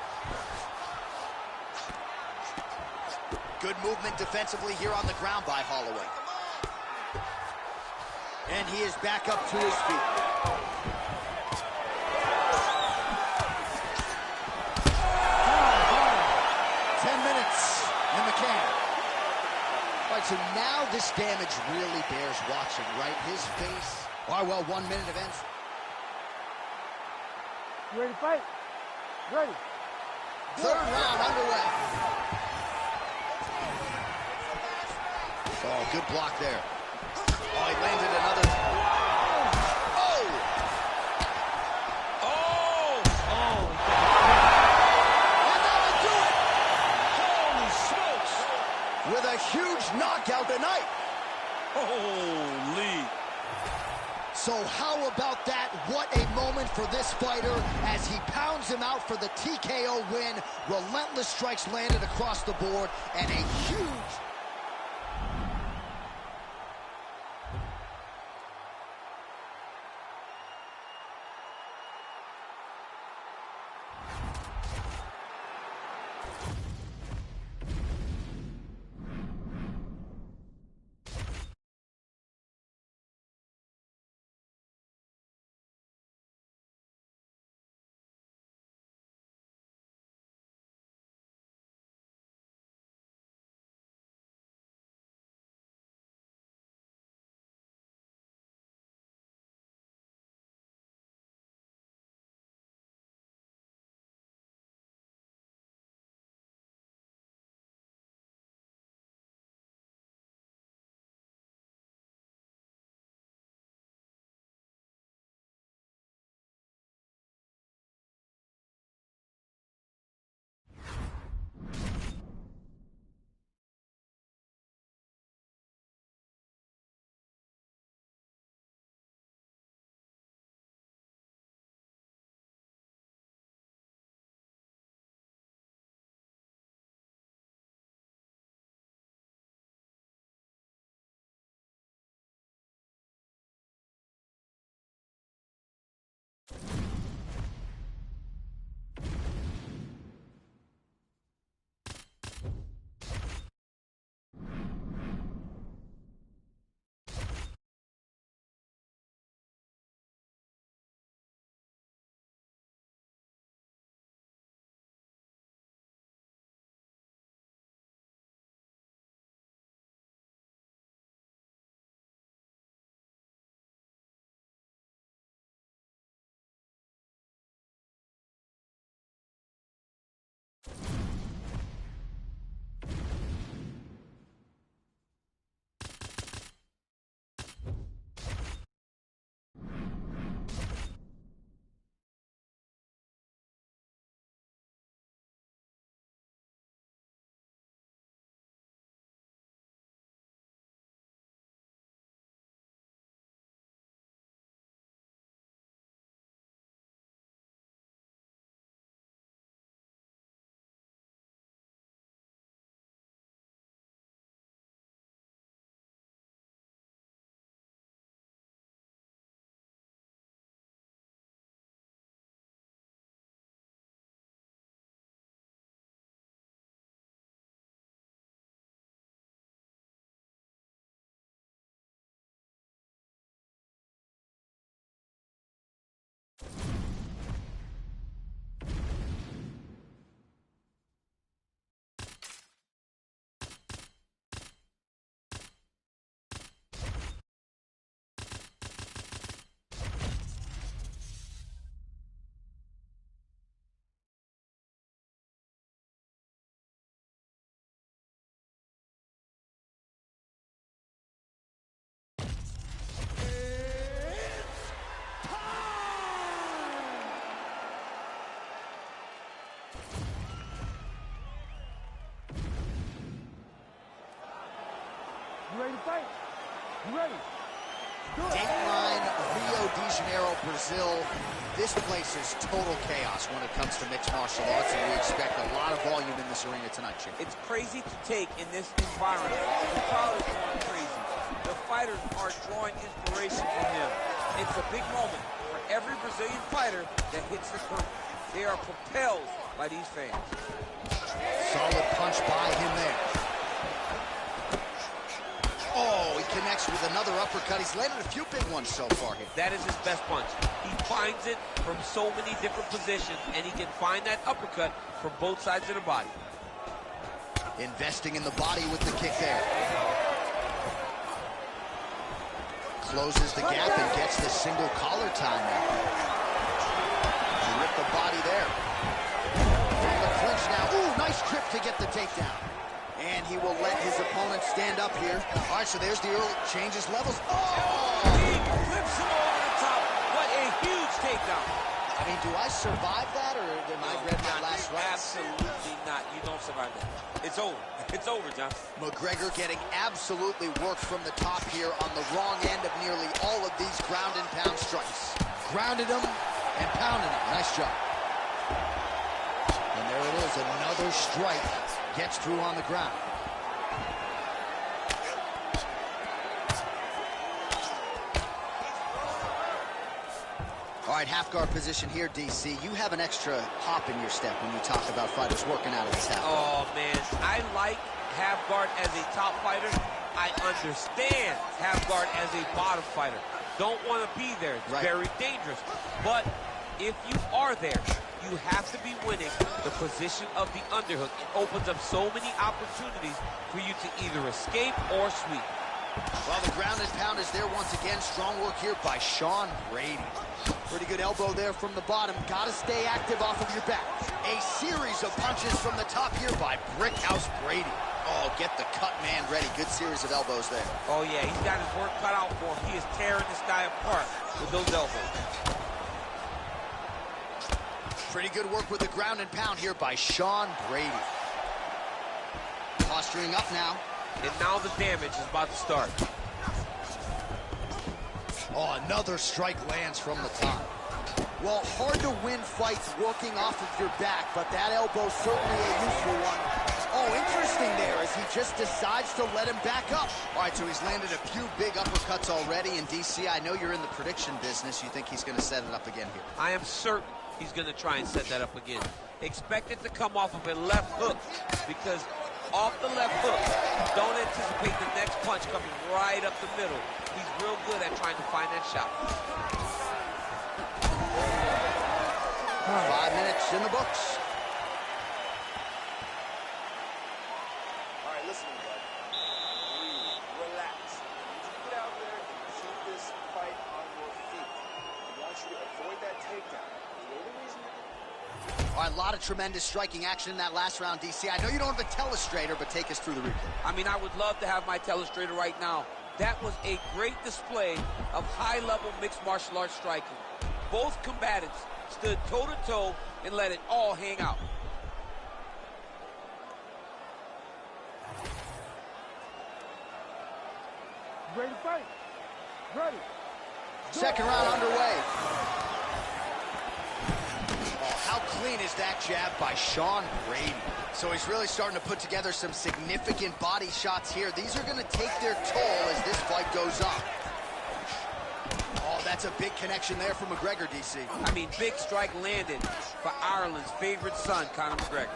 Good movement defensively here on the ground by Holloway. And he is back up to his feet. In the can. All right, so now this damage really bears watching, right? His face. All right, well, 1 minute of ends. You ready to fight? Ready. Third round underway. Oh, good block there. Oh, he landed another. Oh! Oh! And that'll do it! Holy smokes! With a huge knockout tonight. Holy. So how about that? What a moment for this fighter as he pounds him out for the TKO win. Relentless strikes landed across the board and a huge fight? You ready? Do it. Dateline, Rio de Janeiro, Brazil. This place is total chaos when it comes to mixed martial arts, and we expect a lot of volume in this arena tonight, Chick. It's crazy to take in this environment. The crowd is going crazy. The fighters are drawing inspiration from him. It's a big moment for every Brazilian fighter that hits the curtain. They are propelled by these fans. Solid punch by him there. Oh, he connects with another uppercut. He's landed a few big ones so far here. That is his best punch. He finds it from so many different positions, and he can find that uppercut from both sides of the body. Investing in the body with the kick there. Closes the gap and gets the single collar tie now. Rip the body there. And the clinch now. Ooh, nice trip to get the takedown. And he will let his opponent stand up here. All right, so there's the early changes levels. Oh! He flips him over the top. What a huge takedown. I mean, do I survive that, or am I read my last rights? Absolutely not. You don't survive that. It's over. It's over, John. McGregor getting absolutely worked from the top here on the wrong end of nearly all of these ground and pound strikes. Grounded him and pounded him. Nice job. And there it is, another strike. Gets through on the ground. All right, half guard position here, DC. You have an extra hop in your step when you talk about fighters working out of this half guard. Oh, man. I like half guard as a top fighter. I understand half guard as a bottom fighter. Don't want to be there. It's very dangerous. But if you are there, you have to be winning the position of the underhook. It opens up so many opportunities for you to either escape or sweep. Well, the ground and pound is there once again. Strong work here by Sean Brady. Pretty good elbow there from the bottom. Got to stay active off of your back. A series of punches from the top here by Brickhouse Brady. Oh, get the cut man ready. Good series of elbows there. Oh, yeah, he's got his work cut out for him. He is tearing this guy apart with those elbows. Pretty good work with the ground and pound here by Sean Brady. Posturing up now. And now the damage is about to start. Oh, another strike lands from the top. Well, hard to win fights working off of your back, but that elbow's certainly a useful one. Oh, interesting there as he just decides to let him back up. All right, so he's landed a few big uppercuts already. And DC, I know you're in the prediction business. You think he's going to set it up again here? I am certain he's going to try and set that up again. Expect it to come off of a left hook, because off the left hook, don't anticipate the next punch coming right up the middle. He's real good at trying to find that shot. 5 minutes in the books. All right, listen, bud. Breathe, relax. You get out there and keep this fight on your feet. I want you to avoid that takedown. The only reason All right, a lot of tremendous striking action in that last round, DC. I know you don't have a telestrator, but take us through the replay. I mean, I would love to have my telestrator right now. That was a great display of high-level mixed martial arts striking. Both combatants stood toe-to-toe and let it all hang out. Ready to fight? Ready. Second round underway. Oh, how clean is that jab by Sean Brady? So he's really starting to put together some significant body shots here. These are going to take their toll as this fight goes on. Oh, that's a big connection there from McGregor, DC. I mean, big strike landed for Ireland's favorite son, Conor McGregor.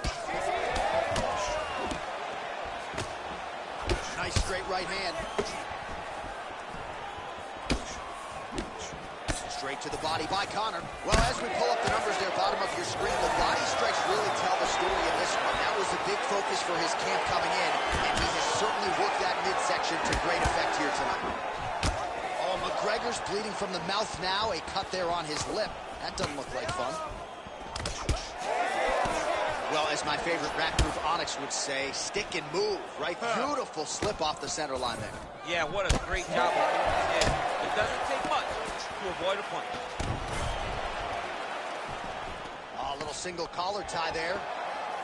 Nice straight right hand. Straight to the body by Conor. Well, as we pull up the numbers there, bottom of your screen, the body strikes really tell the story of this one. That was a big focus for his camp coming in, and he has certainly worked that midsection to great effect here tonight. Oh, McGregor's bleeding from the mouth now. A cut there on his lip. That doesn't look like fun. Well, as my favorite Rackproof Onyx would say, stick and move, right? Beautiful slip off the center line there. Yeah, what a great job of doing it. It doesn't take much to avoid a punch. Oh, a little single collar tie there.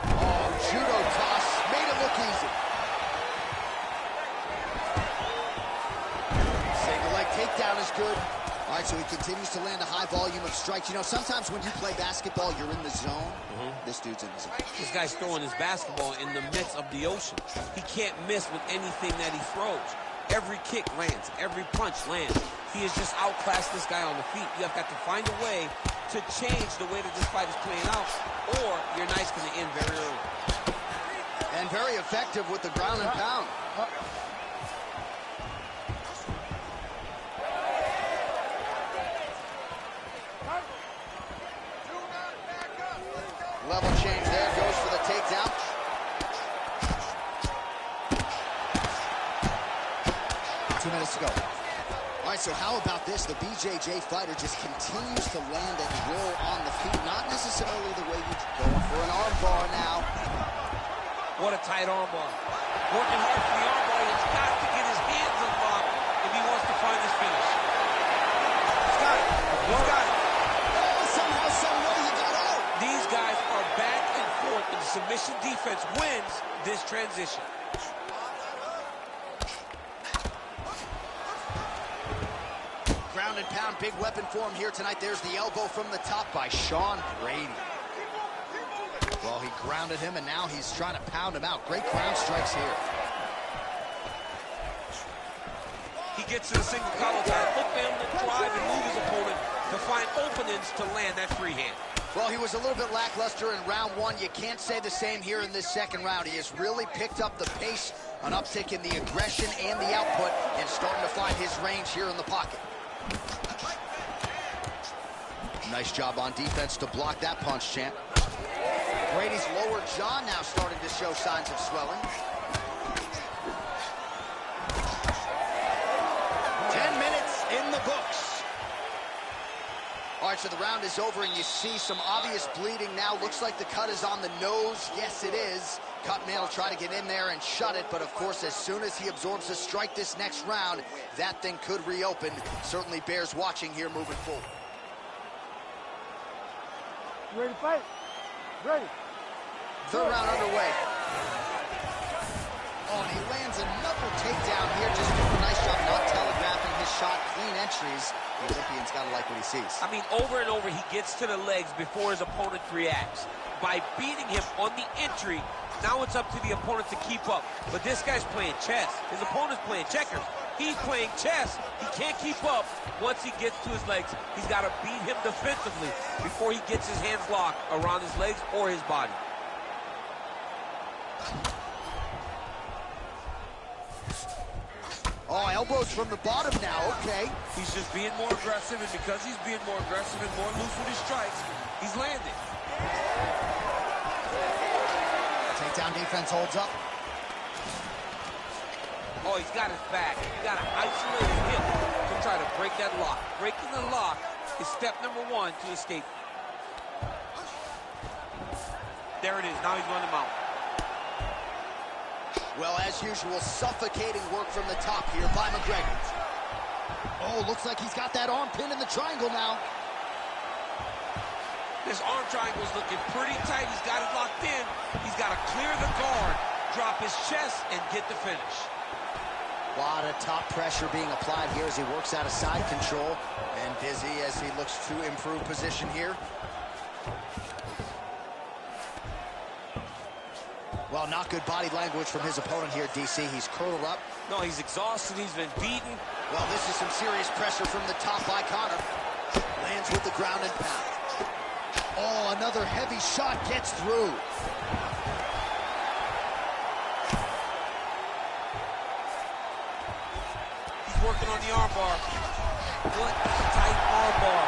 Oh, judo toss made it look easy. Takedown is good. All right, so he continues to land a high volume of strikes. You know, sometimes when you play basketball, you're in the zone. This dude's in the zone. This guy's throwing his basketball in the midst of the ocean. He can't miss with anything that he throws. Every kick lands. Every punch lands. He has just outclassed this guy on the feet. You have got to find a way to change the way that this fight is playing out, or your night's going to end very early. And very effective with the ground and pound. Level change there, goes for the takedown. 2 minutes to go. All right, so how about this? The BJJ fighter just continues to land and roll on the feet. Not necessarily the way you go for an arm bar now. What a tight arm bar. Working hard for the arm bar. He's got to get his hands unlocked if he wants to find his finish. He's got it. He's got it. Somehow, some way, you got out. These guys are back and forth, and the submission defense wins this transition. Ground and pound, big weapon for him here tonight. There's the elbow from the top by Sean Brady. Well, he grounded him, and now he's trying to pound him out. Great ground strikes here. He gets to the single collar tie. Look for him to drive and move his opponent to find openings to land that free hand. Well, he was a little bit lackluster in round one. You can't say the same here in this second round. He has really picked up the pace, an uptick in the aggression and the output, and starting to find his range here in the pocket. Nice job on defense to block that punch, champ. Brady's lower jaw now starting to show signs of swelling. 10 minutes in the books. All right, so the round is over, and you see some obvious bleeding now. Looks like the cut is on the nose. Yes, it is. Cutman will try to get in there and shut it, but of course, as soon as he absorbs a strike this next round, that thing could reopen. Certainly bears watching here moving forward. Ready to fight? Ready. Third round underway. Oh, and he lands another takedown here. Just doing a nice job not telegraphing his shot. Clean entries. The Olympian's got to like what he sees. I mean, over and over, he gets to the legs before his opponent reacts. By beating him on the entry, now it's up to the opponent to keep up. But this guy's playing chess. His opponent's playing checkers. He's playing chess. He can't keep up once he gets to his legs. He's got to beat him defensively before he gets his hands locked around his legs or his body. Oh, elbows from the bottom now, okay. He's just being more aggressive, and because he's being more aggressive and more loose with his strikes, he's landing. Takedown defense holds up. Oh, he's got his back. He's got to isolate his hip to try to break that lock. Breaking the lock is step number one to escape. There it is. Now he's going to mount. Well, as usual, suffocating work from the top here by McGregor. Oh, looks like he's got that arm pin in the triangle now. This arm triangle is looking pretty tight. He's got it locked in. He's got to clear the guard, drop his chest, and get the finish. A lot of top pressure being applied here as he works out of side control, and busy as he looks to improve position here. Well, not good body language from his opponent here, DC. He's curled up. No, he's exhausted. He's been beaten. Well, this is some serious pressure from the top by Connor. Lands with the ground and pound. Oh, another heavy shot gets through. He's working on the armbar. What a tight armbar.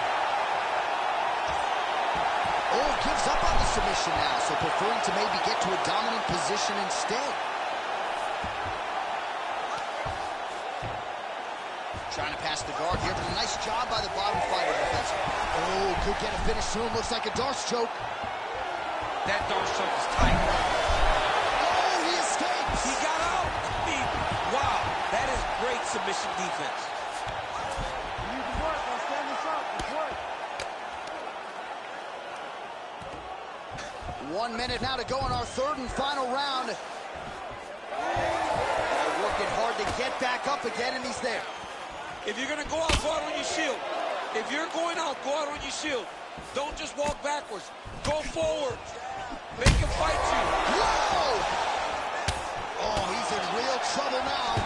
Oh, gives up on the submission now, so preferring to maybe get to a dominant position instead. Trying to pass the guard here, but a nice job by the bottom fighter defense. Oh, could get a finish soon. Looks like a Darce choke. That Darce choke is tight. Oh, he escapes. He got out. I mean, wow, that is great submission defense. You need to work. I'll stand this up. It's work. 1 minute now to go in our third and final round. Working hard to get back up again, and he's there. If you're gonna go out on your shield. If you're going out, go out on your shield. Don't just walk backwards. Go forward. Make him fight you. Whoa! Oh, he's in real trouble now. I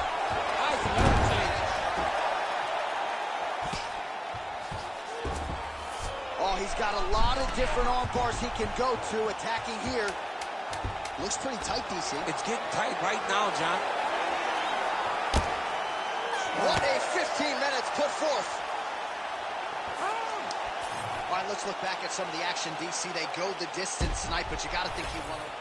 think that'll change. Oh, he's got a lot of different arm bars he can go to attacking here. Looks pretty tight, DC. It's getting tight right now, John. What a 15 minutes put forth. All right, let's look back at some of the action, DC. They go the distance tonight, but you got to think he won it.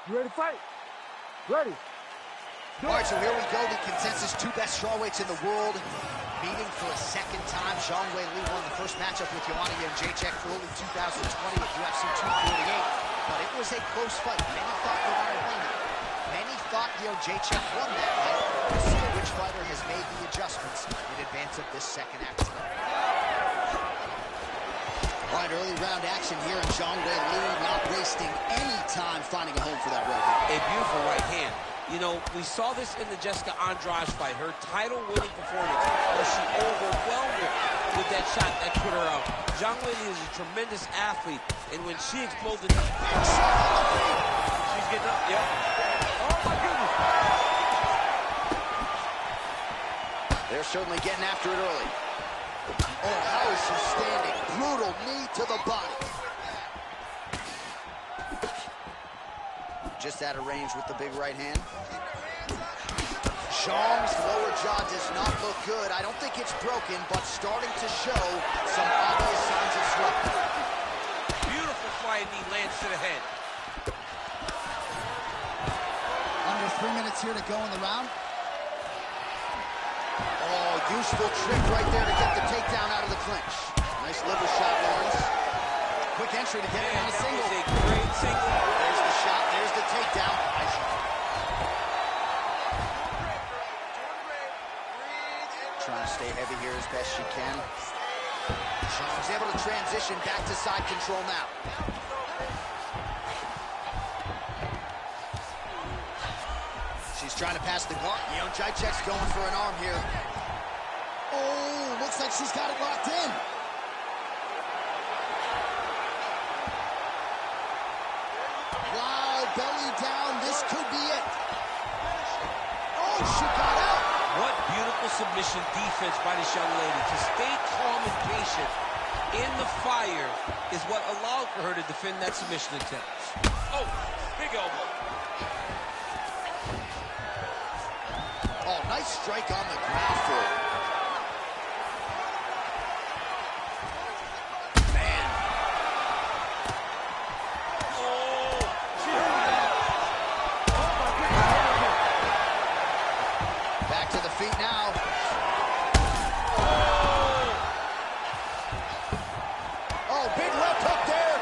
You ready to fight? Ready. All right, so here we go. The consensus two best strawweights in the world meeting for a second time. Zhang Weili won the first matchup with Joanna Jędrzejczyk early 2020 at UFC 248, but it was a close fight. Many thought Joanna won it. Many thought Jędrzejczyk won that fight. We'll see which fighter has made the adjustments in advance of this second act tonight. All right, early round action here, and Zhang Weili not wasting any time finding a home for that right hand. A beautiful right hand. You know, we saw this in the Jessica Andrade fight, her title-winning performance, where she overwhelmed her with that shot that put her out. Zhang Weili is a tremendous athlete, and when she exploded, she's getting up, yep. Oh, my goodness. They're certainly getting after it early. Oh, how is she standing? Brutal knee to the body. Just out of range with the big right hand. Zhang's lower jaw does not look good. I don't think it's broken, but starting to show some obvious signs of swelling. Beautiful flying knee lands to the head. Under 3 minutes here to go in the round. Oh, useful trick right there to get the takedown out of the clinch. Nice liver shot, Lawrence. Quick entry to get it on a single. That was a great single. There's the shot, there's the takedown. Trying to stay heavy here as best she can. She's able to transition back to side control now. She's trying to pass the guard. Jędrzejczyk's going for an arm here. Oh, looks like she's got it locked in. Wow, belly down. This could be it. Oh, she got out. What beautiful submission defense by this young lady. To stay calm and patient in the fire is what allowed for her to defend that submission attempt. Oh, big elbow. Oh, nice strike on the ground for her. Man. Oh, back to the feet now. Oh, big left hook there.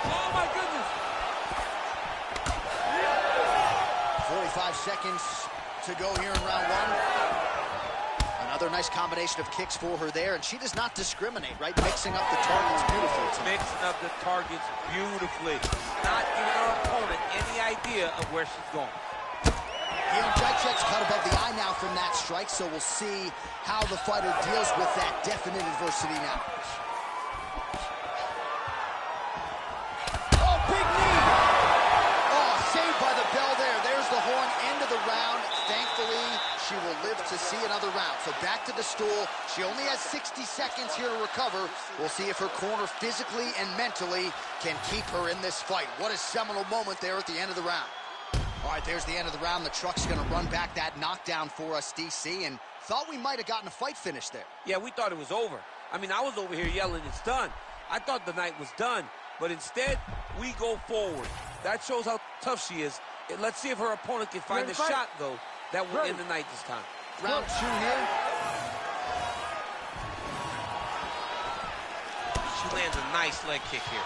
oh my goodness. 45 seconds to go here in round one. Another nice combination of kicks for her there, and she does not discriminate, right? Mixing up the targets beautifully tonight. Mixing up the targets beautifully. Not giving her opponent any idea of where she's going. You know, Jacek's cut above the eye now from that strike, so we'll see how the fighter deals with that definite adversity now. Oh, big knee! Oh, saved by the bell there. There's the horn, end of the round. Thankfully, she will live to see another round. So back to the stool. She only has 60 seconds here to recover. We'll see if her corner physically and mentally can keep her in this fight. What a seminal moment there at the end of the round. All right, there's the end of the round. The truck's going to run back that knockdown for us, DC, and thought we might have gotten a fight finish there. Yeah, we thought it was over. I mean, I was over here yelling, it's done. I thought the night was done, but instead, we go forward. That shows how tough she is. Let's see if her opponent can find a shot, though, that will end the night this time. Round 2 here. She lands a nice leg kick here.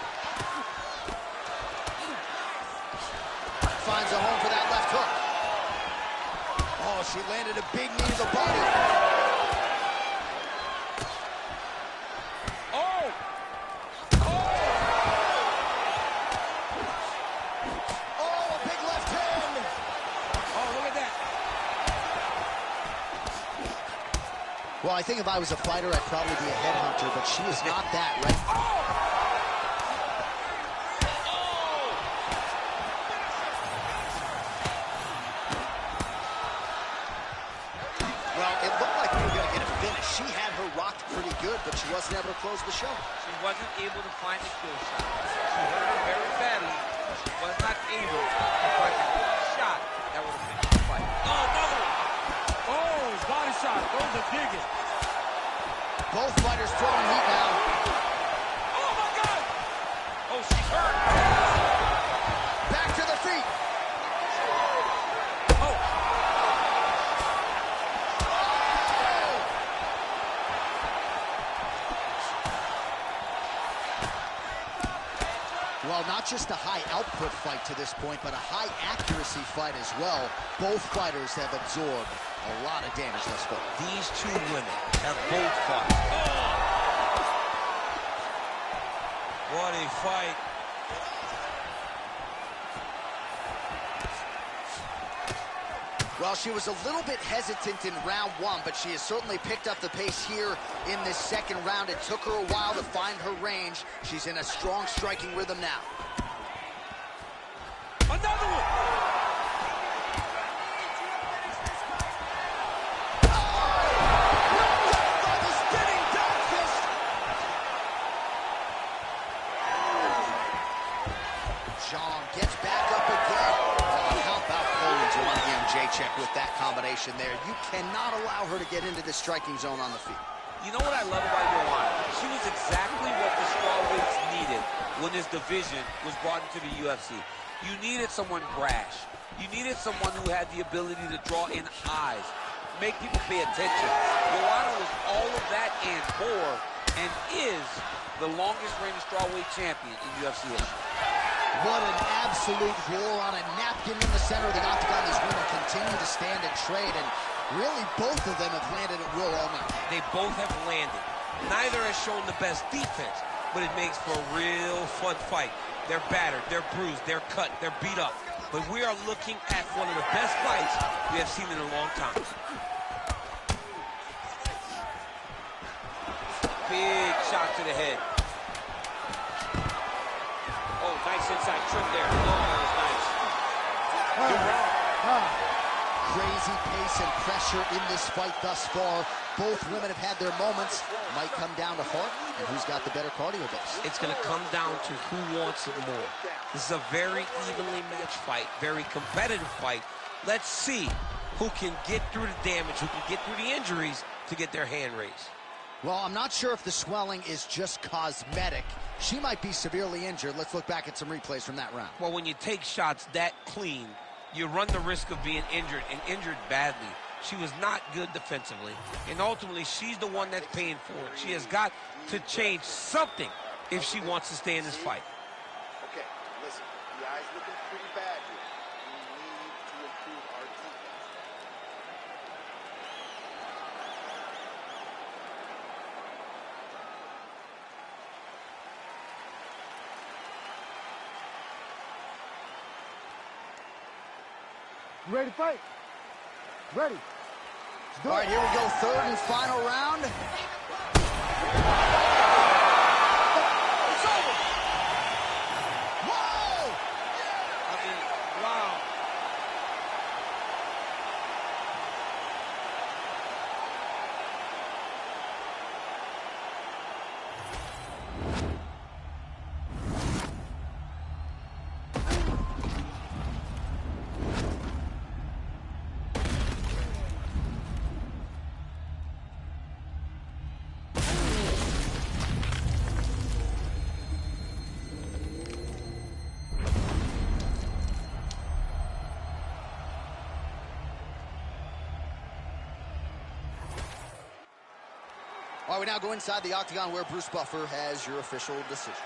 Finds a home for that left hook. Oh, she landed a big knee to the body. Oh! Oh, a big left hand. Oh, look at that. Well, I think if I was a fighter, I'd probably be a headhunter, but she is not that, right? Well, it looked like we were going to get a finish. She had her rocked pretty good, but she wasn't able to close the show. She wasn't able to find the kill shot. She hurt her very badly. She was not able to find the kill shot that would have finished the fight. Oh, another one! Oh, body shot. Those are digging. Both fighters throwing heat now. Oh, my God! Oh, she's hurt. Back to the feet. Oh. Well, not just a high output fight to this point, but a high accuracy fight as well. Both fighters have absorbed a lot of damage thus far. These two women have both fought. Oh! What a fight. Well, she was a little bit hesitant in round 1, but she has certainly picked up the pace here in this second round. It took her a while to find her range. She's in a strong striking rhythm now. Another one! Gets back up again. Oh, how about Poland's on him, Jacek, with that combination there. You cannot allow her to get into the striking zone on the feet. You know what I love about Joanna? She was exactly what the strawweights needed when this division was brought into the UFC. You needed someone brash. You needed someone who had the ability to draw in eyes, make people pay attention. Joanna was all of that and more, and is the longest-reigning strawweight champion in UFC history. What an absolute war on a napkin in the center of the octagon. These women continue to stand and trade, and really both of them have landed at will all night. They both have landed. Neither has shown the best defense, but it makes for a real fun fight. They're battered, they're bruised, they're cut, they're beat up. But we are looking at one of the best fights we have seen in a long time. Big shot to the head. Oh, nice inside trip there. Oh, that was nice. Crazy pace and pressure in this fight thus far. Both women have had their moments. Might come down to heart and who's got the better cardio base. It's going to come down to who wants it more. This is a very evenly matched fight, very competitive fight. Let's see who can get through the damage, who can get through the injuries to get their hand raised. Well, I'm not sure if the swelling is just cosmetic. She might be severely injured. Let's look back at some replays from that round. Well, when you take shots that clean, you run the risk of being injured, and injured badly. She was not good defensively, and ultimately, she's the one that's paying for it. She has got to change something if she wants to stay in this fight. Okay, listen, the eye's looking pretty bad here. We need to improve our defense. You ready to fight? Ready. All right, here we go. Third and final round. It's over. Whoa! I mean, wow. All right, we now go inside the octagon where Bruce Buffer has your official decision.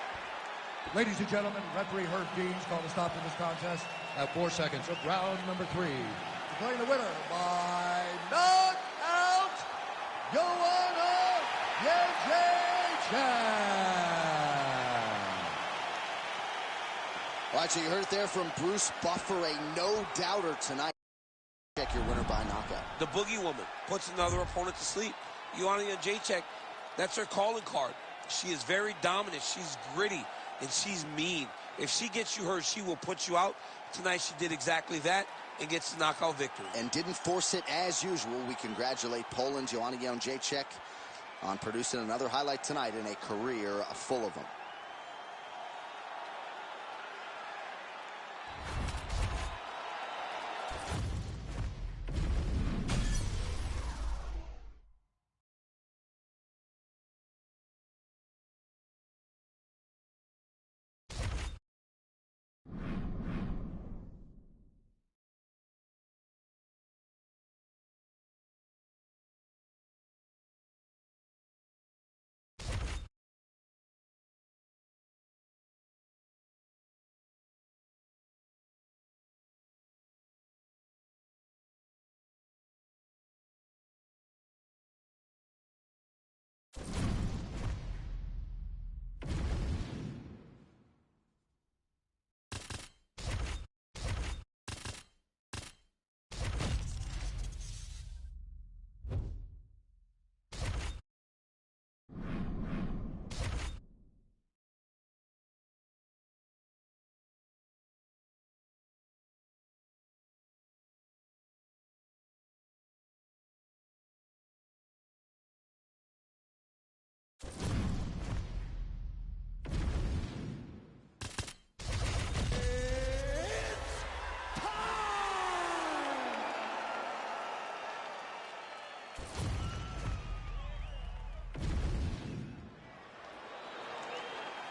Ladies and gentlemen, referee Herb Deans called a stop to this contest at 4 seconds of round number 3. Declaring the winner by knockout, Joanna Jędrzejczyk. All right, so you heard it there from Bruce Buffer, a no-doubter tonight. Check your winner by knockout. The Boogie Woman puts another opponent to sleep. Joanna Jędrzejczyk, that's her calling card. She is very dominant. She's gritty, and she's mean. If she gets you hurt, she will put you out. Tonight, she did exactly that and gets the knockout victory. And didn't force it as usual. We congratulate Poland's Joanna Jędrzejczyk on producing another highlight tonight in a career full of them.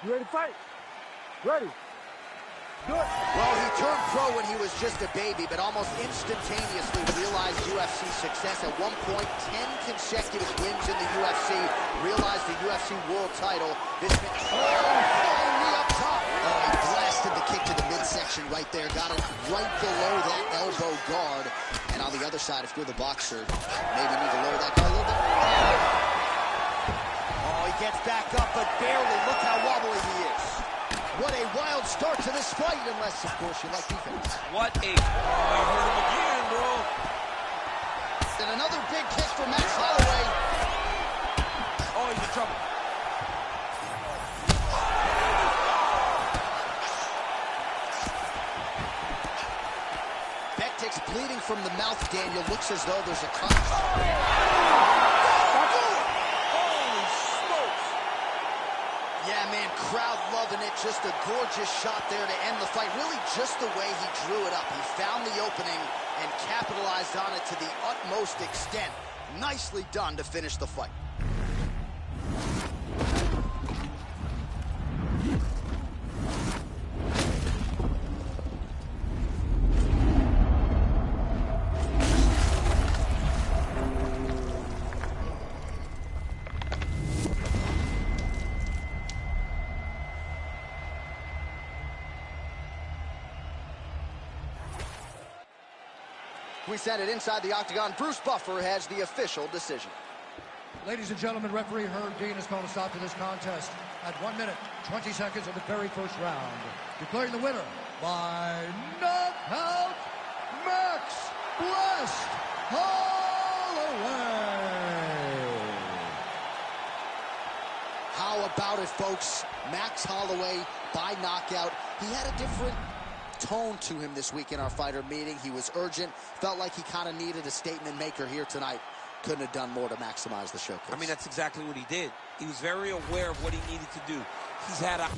You ready to fight? Ready. Do it. Well, he turned pro when he was just a baby, but almost instantaneously realized UFC success. At one point, 10 consecutive wins in the UFC, realized the UFC world title. This man, flying knee up top. Oh, he blasted the kick to the midsection right there. Got it right below that elbow guard. And on the other side, if you're the boxer, maybe need to lower that guard a little bit. Oh, he gets back up, but barely. Look how wobbly he is. What a wild start to this fight, unless, of course, you like defense. What a... Oh, you heard him again, bro. And another big kick for Max Holloway. Oh, he's in trouble. Bektik's bleeding from the mouth, Daniel. Looks as though there's a cut. Yeah, man, crowd loving it. Just a gorgeous shot there to end the fight. Really just the way he drew it up. He found the opening and capitalized on it to the utmost extent. Nicely done to finish the fight. We send it inside the octagon. Bruce Buffer has the official decision. Ladies and gentlemen, referee Herb Dean has called a stop to this contest at 1 minute, 20 seconds of the very first round. Declaring the winner by knockout, Max Blessed Holloway. How about it, folks? Max Holloway by knockout. He had a different tone to him this week in our fighter meeting. He was urgent, felt like he kind of needed a statement maker here tonight. Couldn't have done more to maximize the showcase. I mean, that's exactly what he did. He was very aware of what he needed to do. He's had a